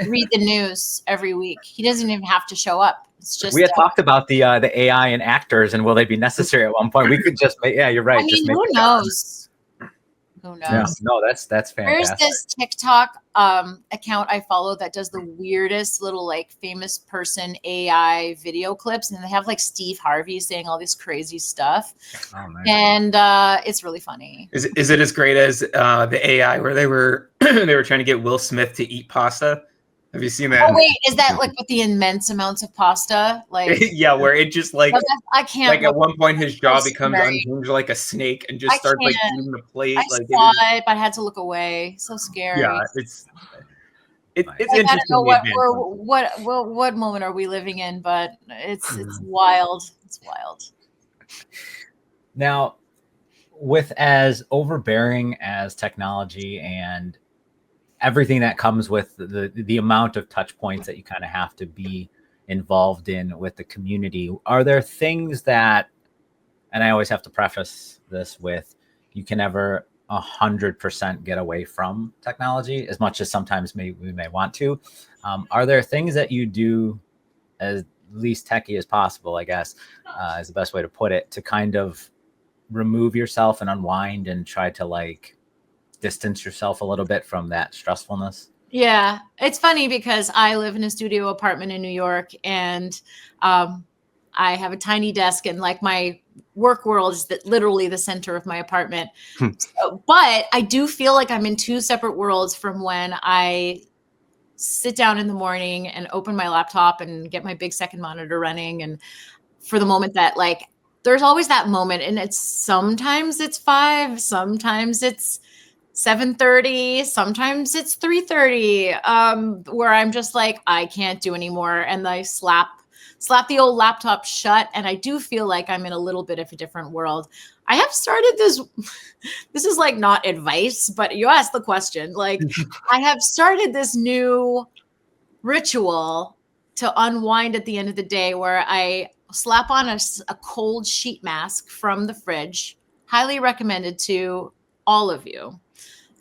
read the news every week. He doesn't even have to show up. It's just we had talked about the AI and actors and will they be necessary at one point? We could just you're right. I mean, just make who knows? Who knows? Yeah, no, that's fantastic. There's this TikTok account I follow that does the weirdest little like famous person AI video clips, and they have like Steve Harvey saying all this crazy stuff, and it's really funny. Is it as great as the AI where they were trying to get Will Smith to eat pasta? Have you seen that? Oh wait, is that like with the immense amounts of pasta? Like yeah, where it just like I can't. Like at one point, his jaw becomes unhinged like a snake and just starts like eating the plate. I saw it, but I had to look away. So scary. Yeah, it's like, interesting. I don't know what moment are we living in, but it's wild. It's wild. Now, with as overbearing as technology and everything that comes with the amount of touch points that you kind of have to be involved in with the community. Are there things that, and I always have to preface this with, you can never 100% get away from technology as much as sometimes we may want to. Are there things that you do as least techy as possible, I guess, is the best way to put it, to kind of remove yourself and unwind and try to like distance yourself a little bit from that stressfulness? Yeah, it's funny because I live in a studio apartment in New York, and I have a tiny desk, and like my work world is literally the center of my apartment. So, but I do feel like I'm in two separate worlds from when I sit down in the morning and open my laptop and get my big second monitor running. And for the moment that like, there's always that moment, and it's sometimes it's 5, sometimes it's 7:30, sometimes it's 3:30, where I'm just like, I can't do anymore. And I slap the old laptop shut. And I do feel like I'm in a little bit of a different world. I have started this is like not advice, but you asked the question. Like, I have started this new ritual to unwind at the end of the day where I slap on a cold sheet mask from the fridge. Highly recommended to all of you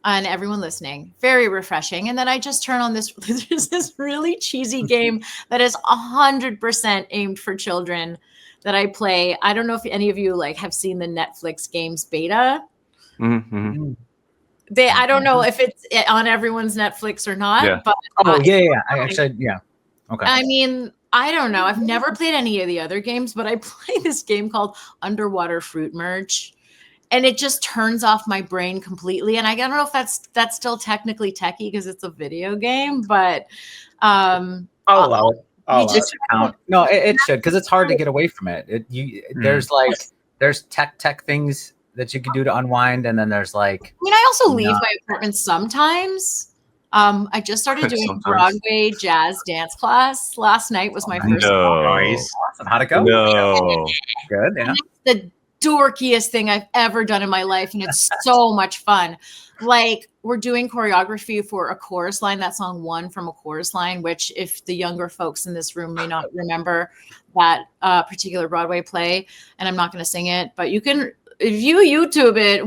and everyone listening. Very refreshing. And then I just turn on this, there's this really cheesy game that is 100% aimed for children that I play. I don't know if any of you like have seen the Netflix games beta. Mm-hmm. I don't know if it's on everyone's Netflix or not, Yeah. but I actually, yeah. Okay. I mean, I don't know. I've never played any of the other games, but I play this game called Underwater Fruit Merge. And it just turns off my brain completely. And I don't know if that's still technically techie because it's a video game, but I'll allow it. It should count. No, it should, because it's hard to get away from it. There's tech things that you can do to unwind, and then there's like. I mean, I also leave my apartment sometimes. I just started doing Broadway jazz dance class. Last night was my first. Nice. Awesome. How'd it go? No. Good. Yeah. The dorkiest thing I've ever done in my life, and it's so much fun. Like, we're doing choreography for a chorus line. That song One from a chorus line, which if the younger folks in this room may not remember that particular Broadway play, and I'm not going to sing it, but you can, if you YouTube it,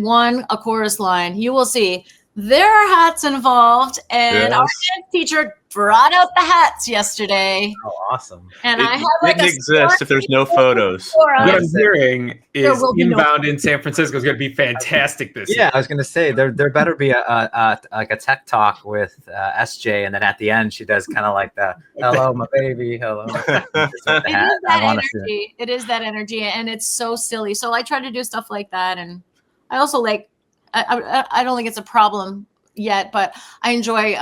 a chorus line, you will see there are hats involved, and our dance teacher brought out the hats yesterday. Oh, awesome. And It I have like didn't exist if there's no photos. What I'm hearing is Inbound no in San Francisco is going to be fantastic this year. Yeah, I was going to say there better be like a tech talk with SJ, and then at the end she does kind of like the hello my baby, hello. It is that energy, and it's so silly. So I try to do stuff like that, and I also like. I don't think it's a problem yet, but I enjoy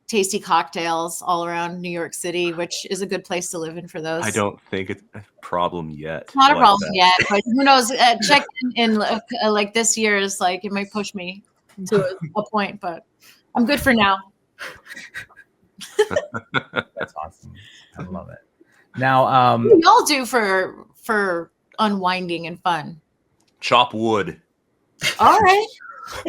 tasty cocktails all around New York City, which is a good place to live in for those. I don't think it's a problem yet. Not a problem yet, but who knows? Check in like this year is like, it might push me to a point, but I'm good for now. That's awesome. I love it. Now, what do y'all do for unwinding and fun? Chop wood. All right.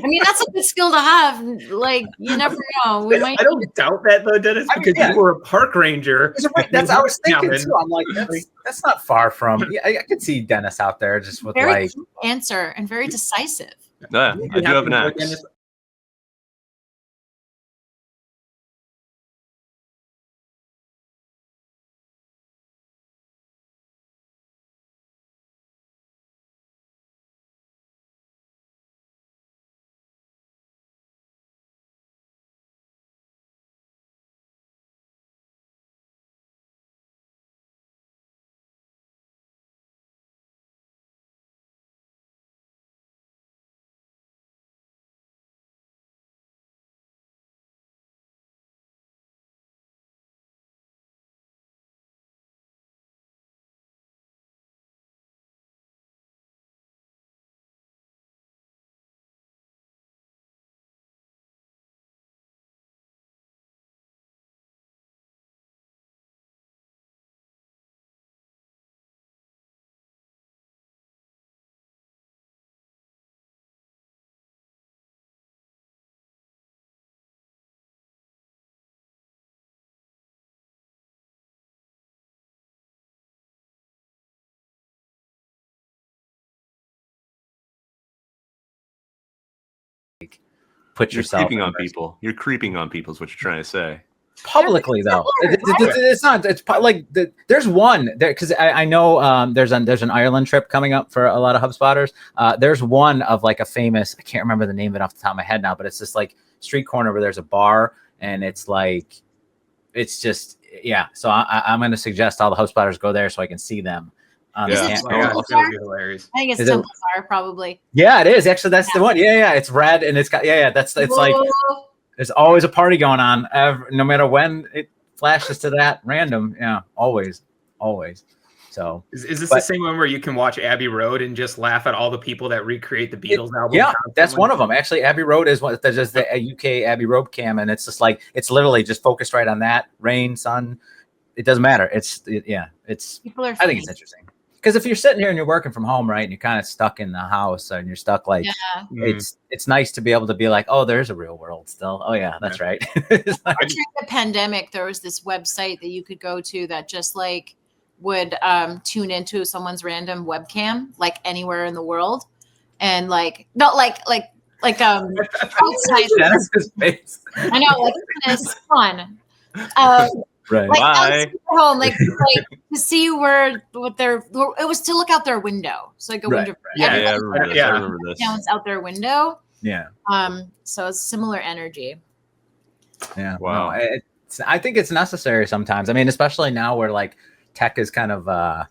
I mean, that's a good skill to have. Like, you never know. I don't doubt that though, Dennis, because you were a park ranger. That's I was thinking too. I'm like, that's not far from. Yeah, I could see Dennis out there just with very like answer and very decisive. Yeah, I do have an axe. put You're yourself creeping on first. people. You're creeping on people is what you're trying to say. Publicly though, it's not. It's like there's one there because I know there's an Ireland trip coming up for a lot of HubSpotters. There's one of like a famous, I can't remember the name of it off the top of my head now, but it's just like street corner where there's a bar and it's like, it's just, yeah. So I'm going to suggest all the HubSpotters go there so I can see them. Is it That's gonna be hilarious. I think it's Is it- Temple Fire, probably. Yeah, it is actually. That's the one. Yeah, it's red and it's got It's like Whoa. there's always a party going on, no matter when it flashes to that random. Yeah, always. So Is this the same one where you can watch Abbey Road and just laugh at all the people that recreate the Beatles album? Yeah, constantly? that's one of them. Actually, Abbey Road is what there's the UK Abbey Road cam, and it's just like it's literally just focused right on that rain, sun. It doesn't matter. It's People are I think it's interesting because if you're sitting here and you're working from home, right, and you're kind of stuck in the house and you're stuck like it's nice to be able to be like, oh, there's a real world still. Oh yeah, that's right. It's like, during the pandemic, there was this website that you could go to that just like would tune into someone's random webcam, like anywhere in the world, and like not like outside. Dennis's face. I know, like it's fun. Right. Like Bye. outside home, like to see what it was to look out their window. So like a Right, window. Yeah, I remember this. I remember this. Counts out their window. Yeah. So it's similar energy. Yeah. Wow. No, I think it's necessary sometimes. I mean, especially now where like tech is kind of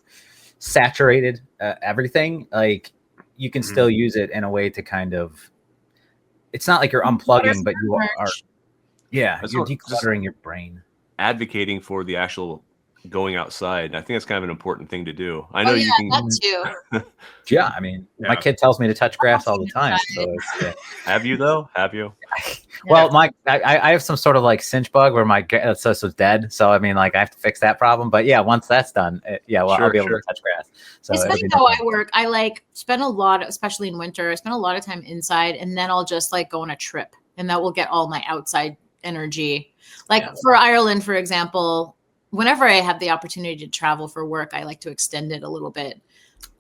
saturated everything. Like you can still use it in a way to kind of. It's not like you're unplugging, but you are. Yeah, you're decluttering your brain. Advocating for the actual going outside. I think that's kind of an important thing to do. I know you can. That too. Yeah, I mean, my kid tells me to touch grass all the time. So Have you though? Have you? Well, I have some sort of like cinch bug where my grass is dead. So I mean, like I have to fix that problem. But yeah, once that's done, I'll be able to touch grass. So it's funny how I work. I like spend a lot, especially in winter. I spend a lot of time inside, and then I'll just like go on a trip, and that will get all my outside energy. Like for Ireland, for example, whenever I have the opportunity to travel for work, I like to extend it a little bit,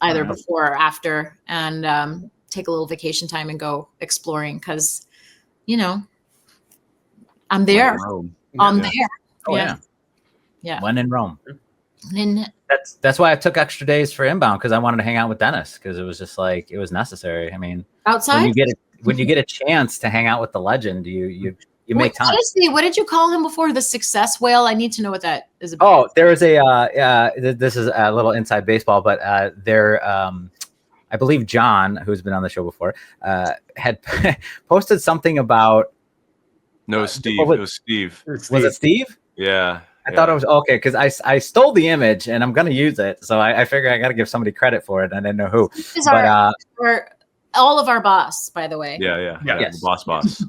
either before or after, and take a little vacation time and go exploring because, I'm there. I'm there. Oh yeah. When in Rome. And That's why I took extra days for inbound because I wanted to hang out with Dennis because it was just like it was necessary. I mean, outside when you get a chance to hang out with the legend, you make time. Honestly, what did you call him before? The success whale? I need to know what that is about. Oh, there is this is a little inside baseball, but I believe John, who's been on the show before, had posted something about. No, Steve. It was Steve. Was it Steve? Yeah. I thought it was okay because I stole the image and I'm gonna use it, so I figured I got to give somebody credit for it. And I didn't know who. This is all of our boss, by the way. Yeah. Yes. The boss.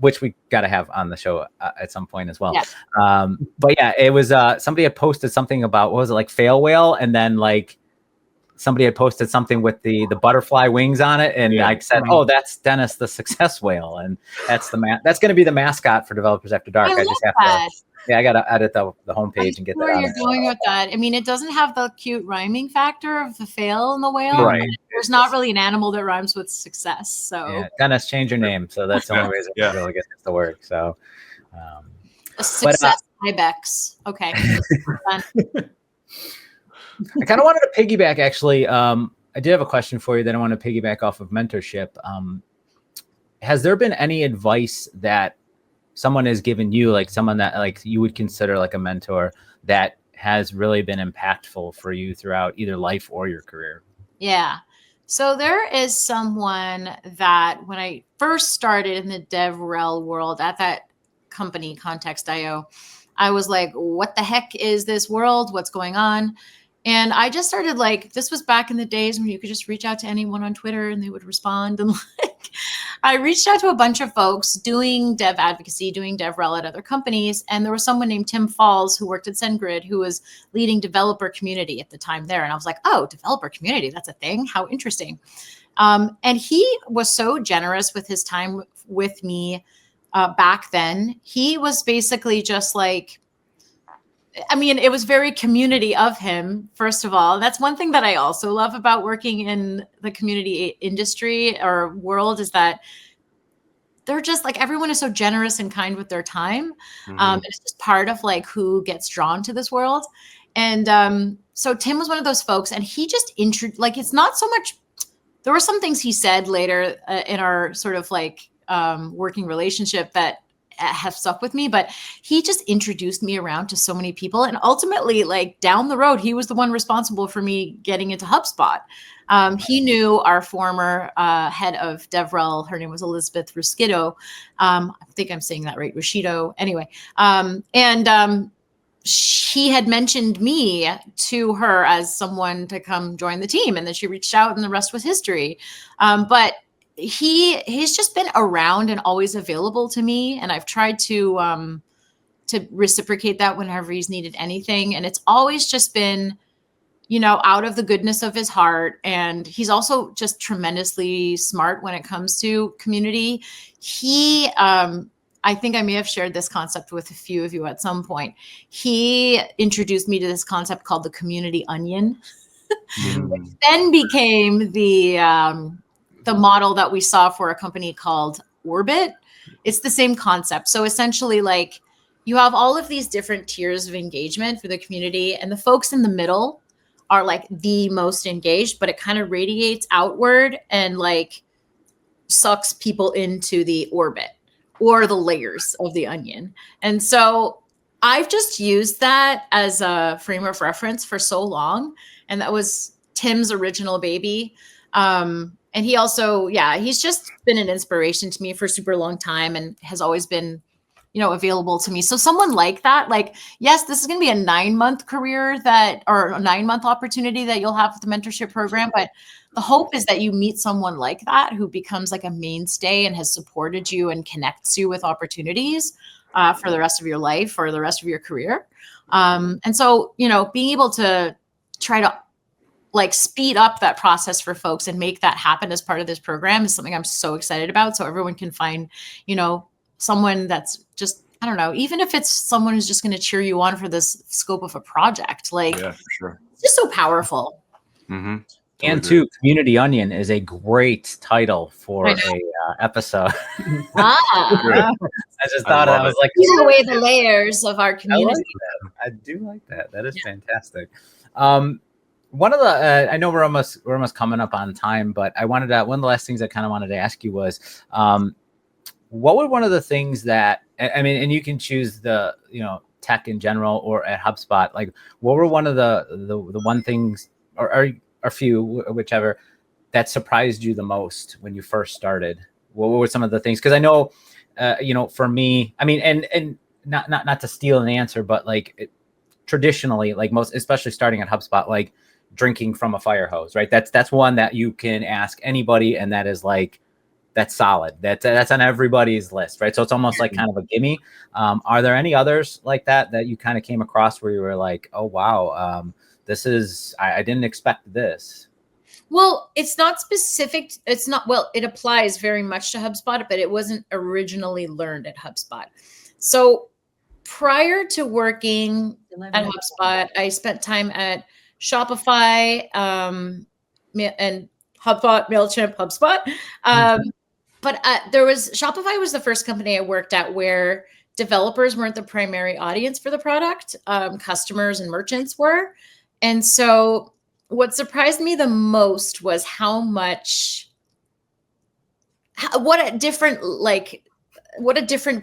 Which we got to have on the show at some point as well. Yeah. But yeah, it was somebody had posted something about what was it like fail whale, and then like somebody had posted something with the butterfly wings on it, and I said, "Oh, that's Dennis the success whale," and that's that's going to be the mascot for Developers After Dark. I just have that. I got to edit the homepage and get that. Where on you're there. going with that? I mean, it doesn't have the cute rhyming factor of the fail and the whale. Right. There's not really an animal that rhymes with success. So Yeah, Dennis, change your name. So that's the only reason I really get this to work. So a success ibex. Okay. I kind of wanted to piggyback actually. I did have a question for you that I want to piggyback off of mentorship. Has there been any advice that someone has given you, like someone that like you would consider like a mentor that has really been impactful for you throughout either life or your career? Yeah. So there is someone that when I first started in the DevRel world at that company, Context.io, I was like, what the heck is this world? What's going on? And I just started like, this was back in the days when you could just reach out to anyone on Twitter and they would respond. And like, I reached out to a bunch of folks doing dev advocacy, doing DevRel at other companies. And there was someone named Tim Falls who worked at SendGrid who was leading developer community at the time there. And I was like, oh, developer community, that's a thing. How interesting. And he was so generous with his time with me back then. He was basically just like, I mean, it was very community of him, first of all. That's one thing that I also love about working in the community industry or world is that they're just like, everyone is so generous and kind with their time. Mhm. It's just part of like who gets drawn to this world. And so Tim was one of those folks, and he just like, it's not so much, there were some things he said later in our sort of like working relationship that have stuck with me, but he just introduced me around to so many people. And ultimately, like down the road, he was the one responsible for me getting into HubSpot. He knew our former head of DevRel. Her name was Elizabeth Ruscido. I think I'm saying that right, Ruscido. Anyway, she had mentioned me to her as someone to come join the team, and then she reached out, and the rest was history. But he's just been around and always available to me, and I've tried to reciprocate that whenever he's needed anything, and it's always just been, you know, out of the goodness of his heart. And he's also just tremendously smart when it comes to community. He I think I may have shared this concept with a few of you at some point. He introduced me to this concept called the community onion, which then became the model that we saw for a company called Orbit. It's the same concept. So essentially, like, you have all of these different tiers of engagement for the community, and the folks in the middle are like the most engaged, but it kind of radiates outward and like sucks people into the orbit or the layers of the onion. And so I've just used that as a frame of reference for so long. And that was Tim's original baby. And he also, he's just been an inspiration to me for a super long time and has always been, you know, available to me. So someone like that, like, yes, this is going to be a 9-month career or a 9-month opportunity that you'll have with the mentorship program. But the hope is that you meet someone like that who becomes like a mainstay and has supported you and connects you with opportunities for the rest of your life or the rest of your career. And so, you know, being able to try to like speed up that process for folks and make that happen as part of this program is something I'm so excited about. So everyone can find, you know, someone that's just, I don't know, even if it's someone who's just going to cheer you on for this scope of a project, like, Yeah, for sure. it's just so powerful. Mm-hmm. And too, Community Onion is a great title for a episode. I just thought I was like, peeling away the layers of our community. I do like that. That is fantastic. One of the I know we're almost coming up on time, but I wanted to, one of the last things I kind of wanted to ask you was, what were one of the things that, I mean, and you can choose the, you know, tech in general or at HubSpot, like what were one of the one things or a few, whichever, that surprised you the most when you first started? What were some of the things? Because I know, you know, for me, I mean, and not to steal an answer, but like traditionally, like most, especially starting at HubSpot, like drinking from a fire hose, right? That's one that you can ask anybody, and that is like, that's solid. That's on everybody's list, right? So it's almost like kind of a gimme. Are there any others like that you kind of came across where you were like, oh wow, this is, I didn't expect this? Well, it's not specific. It's not, well, it applies very much to HubSpot, but it wasn't originally learned at HubSpot. So prior to working at HubSpot, I spent time at Shopify and HubSpot, MailChimp, HubSpot. But Shopify was the first company I worked at where developers weren't the primary audience for the product. Customers and merchants were. And so what surprised me the most was what a different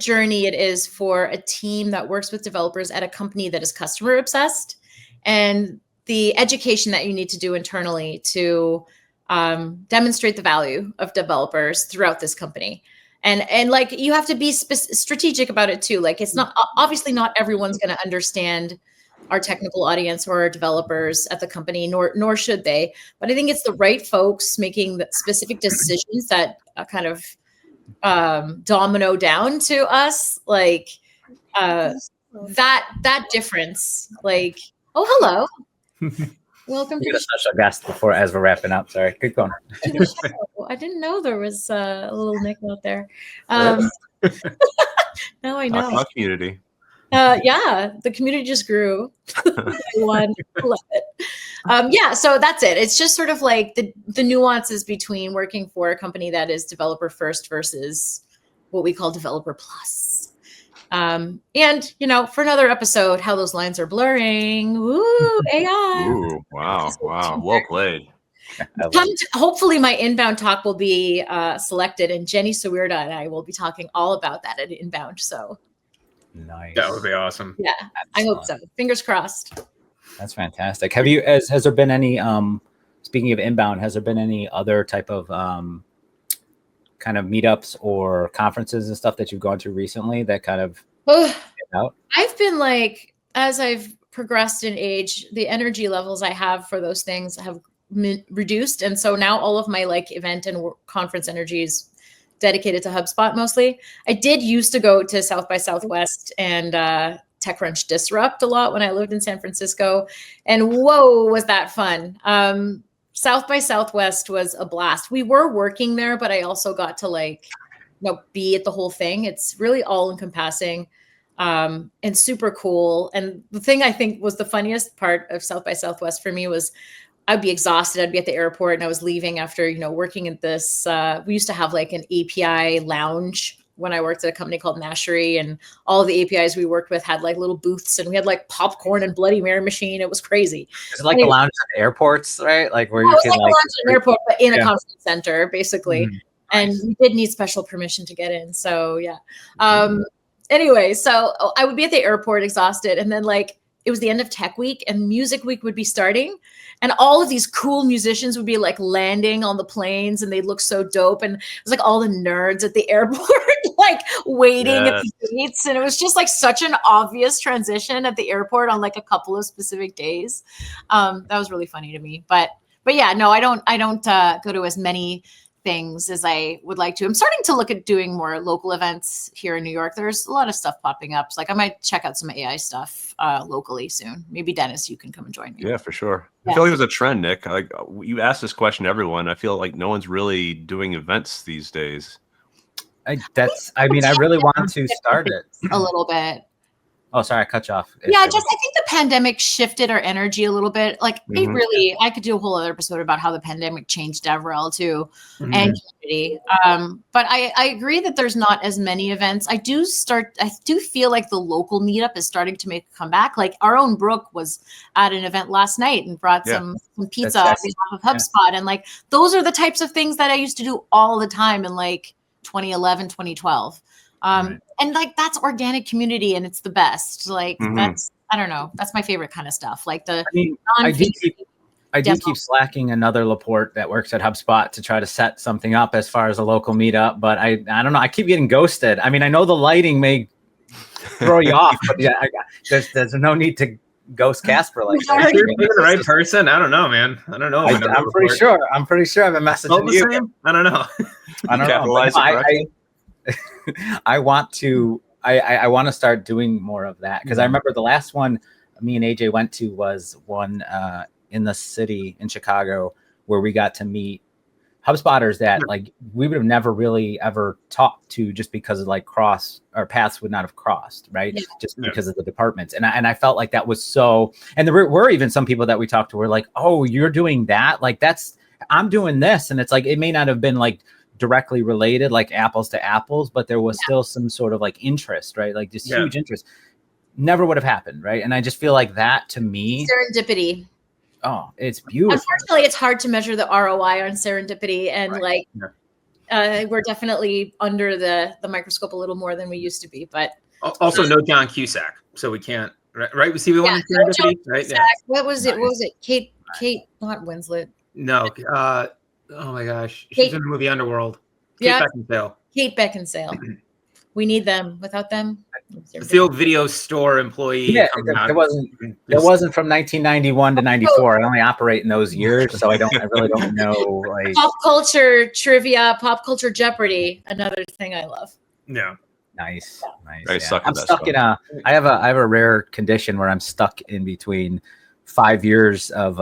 journey it is for a team that works with developers at a company that is customer obsessed, and the education that you need to do internally to demonstrate the value of developers throughout this company. And like, you have to be strategic about it too. Like, it's not, obviously not everyone's going to understand our technical audience or our developers at the company, nor should they. But I think it's the right folks making the specific decisions that kind of domino down to us. Like that difference. Like, oh, hello. Welcome to the special guest before, as we're wrapping up. Sorry, keep going. I didn't know there was a little Nick out there. Now I know. Talk community. Yeah, the community just grew. Love it. So that's it. It's just sort of like the nuances between working for a company that is developer first versus what we call Developer Plus. And, you know, for another episode, how those lines are blurring. Ooh, AI. Ooh, wow. Well played. Hopefully my inbound talk will be selected, and Jenny Sawirda and I will be talking all about that at inbound. So nice. That would be awesome. Yeah, I hope so. Fingers crossed. That's fantastic. Have you, has there been any, speaking of inbound, has there been any other type of kind of meetups or conferences and stuff that you've gone to recently that kind of out? I've been like, as I've progressed in age, the energy levels I have for those things have reduced. And so now all of my like event and conference energy is dedicated to HubSpot mostly. I did used to go to South by Southwest and TechCrunch Disrupt a lot when I lived in San Francisco. And whoa, was that fun. South by Southwest was a blast. We were working there, but I also got to like, you know, be at the whole thing. It's really all encompassing and super cool. And the thing I think was the funniest part of South by Southwest for me was I'd be exhausted. I'd be at the airport and I was leaving after, you know, working at this, we used to have like an API lounge when I worked at a company called Nashery, and all the APIs we worked with had like little booths, and we had like popcorn and Bloody Mary machine. It was crazy. Is it like the lounge at airports, right? Like where you can like a lounge at an airport, but in a conference center, basically. Mm-hmm. And we did need special permission to get in. So yeah. Anyway, so I would be at the airport exhausted, and then like it was the end of Tech Week and Music Week would be starting, and all of these cool musicians would be like landing on the planes, and they'd look so dope. And it was like all the nerds at the airport, like waiting at the gates. And it was just like such an obvious transition at the airport on like a couple of specific days. That was really funny to me. But yeah, no, I don't go to as many things as I would like to. I'm starting to look at doing more local events here in New York. There's a lot of stuff popping up. So like I might check out some AI stuff locally soon. Maybe Dennis, you can come and join me. Yeah, for sure. Yeah. I feel like there's a trend, Nick. Like you asked this question to everyone. I feel like no one's really doing events these days. I really want to start it a little bit. Oh, sorry, I cut you off. Yeah, I think the pandemic shifted our energy a little bit. Like it really, I could do a whole other episode about how the pandemic changed DevRel too and community. But I agree that there's not as many events. I do feel like the local meetup is starting to make a comeback. Like our own Brooke was at an event last night and brought some pizza on behalf of HubSpot. And like, those are the types of things that I used to do all the time in like 2011, 2012. And like, that's organic community and it's the best. Like that's, I don't know. That's my favorite kind of stuff. Like I do keep slacking another Laporte that works at HubSpot to try to set something up as far as a local meetup, but I don't know. I keep getting ghosted. I mean, I know the lighting may throw you off, but yeah, there's no need to ghost Casper like that. You're the right person. I don't know, man. I don't know. I'm pretty sure I've been messaging you. I don't know. I don't know. I want to start doing more of that because I remember the last one me and AJ went to was one in the city in Chicago where we got to meet HubSpotters that like we would have never really ever talked to just because of like our paths would not have crossed, right? Just because of the departments. And I felt like that was so, and there were even some people that we talked to were like, oh, you're doing that? Like I'm doing this. And it's like, it may not have been like directly related, like apples to apples, but there was still some sort of like interest, right? Like just huge interest. Never would have happened, right? And I just feel like that to me, serendipity. Oh, it's beautiful. Unfortunately, it's hard to measure the ROI on serendipity, and we're definitely under the microscope a little more than we used to be. But also, no John Cusack, so we can't. Right? We see we want serendipity, right? Yeah. What was it? What was it? Kate, not Winslet. No. Oh my gosh, she's in the movie Underworld. Kate Beckinsale. Kate Beckinsale. We need them. Without them, it's the old video store employee. Yeah, it wasn't from 1991 to 94. I only operate in those years, so I really don't know. Like pop culture trivia, pop culture Jeopardy. Another thing I love. Yeah. Nice. I'm stuck in I have a rare condition where I'm stuck in between 5 years of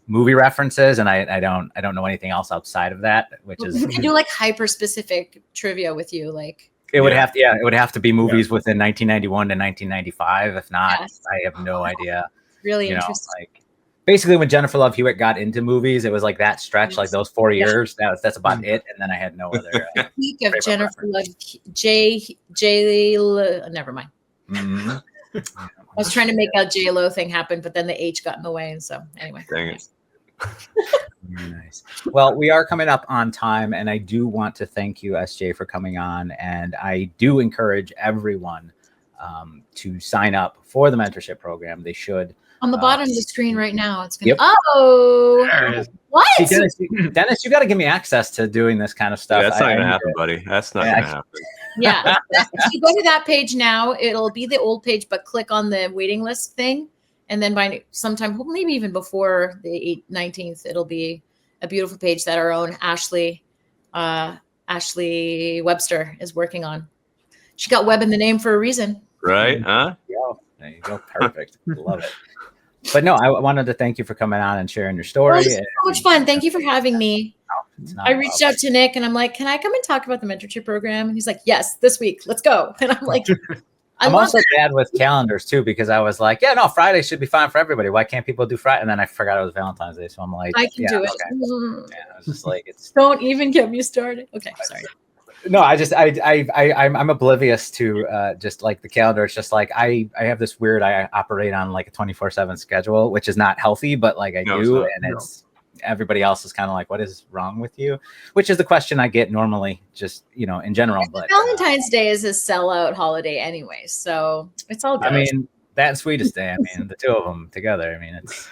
movie references, and I don't know anything else outside of that, which is. We can do like hyper specific trivia with you, like. It would have to be movies within 1991 to 1995. If not, I have no idea. Really interesting. basically when Jennifer Love Hewitt got into movies, it was like that stretch, like those 4 years. That's about it. And then I had no other. Peak of Jennifer Love, never mind. Mm-hmm. I was trying to make a J-Lo thing happen, but then the H got in the way. And so anyway. Dang it. Very nice. Well, we are coming up on time, and I do want to thank you, SJ, for coming on. And I do encourage everyone to sign up for the mentorship program. They should. On the bottom of the screen right now, it's going Yep. to, oh, There it is. what? See, Dennis, you got to give me access to doing this kind of stuff. Yeah, that's not going to happen, buddy. That's not going to happen. Yeah. If you go to that page now, it'll be the old page, but click on the waiting list thing. And then by sometime, maybe even before the 19th, it'll be a beautiful page that our own Ashley Webster is working on. She got Web in the name for a reason. Right? Huh? There you go. Perfect. Love it. But no, I wanted to thank you for coming on and sharing your story. Well, this was so much fun. Thank you for having me. I reached out to Nick and I'm like, can I come and talk about the mentorship program? And he's like, yes, this week. Let's go. And I'm like, I'm also bad with calendars too, because I was like, yeah, no, Friday should be fine for everybody. Why can't people do Friday? And then I forgot it was Valentine's Day. So I'm like, I can do it. Okay. Yeah, I was just like, don't even get me started. Okay, sorry. No, I'm oblivious to just like the calendar. It's just like I have this weird, I operate on like a 24/7 schedule, which is not healthy, but like I do. It's everybody else is kind of like, what is wrong with you? Which is the question I get normally, just, in general. But Valentine's Day is a sellout holiday anyway, so it's all good. I mean, that Sweetest Day, the two of them together, it's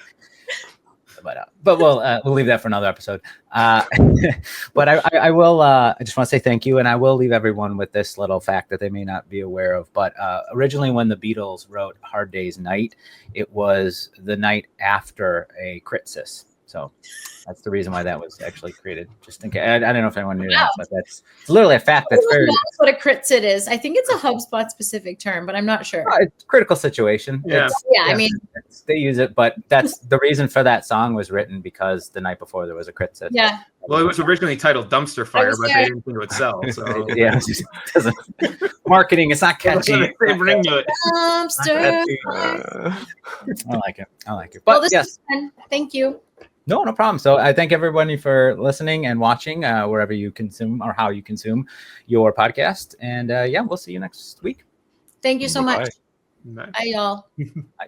but we'll leave that for another episode. But I will I just want to say thank you, and I will leave everyone with this little fact that they may not be aware of. But originally, when the Beatles wrote "Hard Day's Night," it was the night after a crit-sis. So that's the reason why that was actually created. Just in case, I don't know if anyone knew that, but that's literally a fact. That's very. That's what a crit sit is. I think it's a HubSpot specific term, but I'm not sure. It's critical situation. Yeah. I mean, they use it, but that's the reason for that song was written because the night before there was a crit sit. Yeah. Well, it was originally titled Dumpster Fire, but they didn't think it would sell. So Yeah, it just doesn't. Marketing, it's not catchy. They bring to it. Dumpster. I like it. But Well, this yes. is fun. Thank you. No problem. So I thank everybody for listening and watching wherever you consume or how you consume your podcast. And we'll see you next week. Thank you so much. Bye. Bye, y'all. Bye.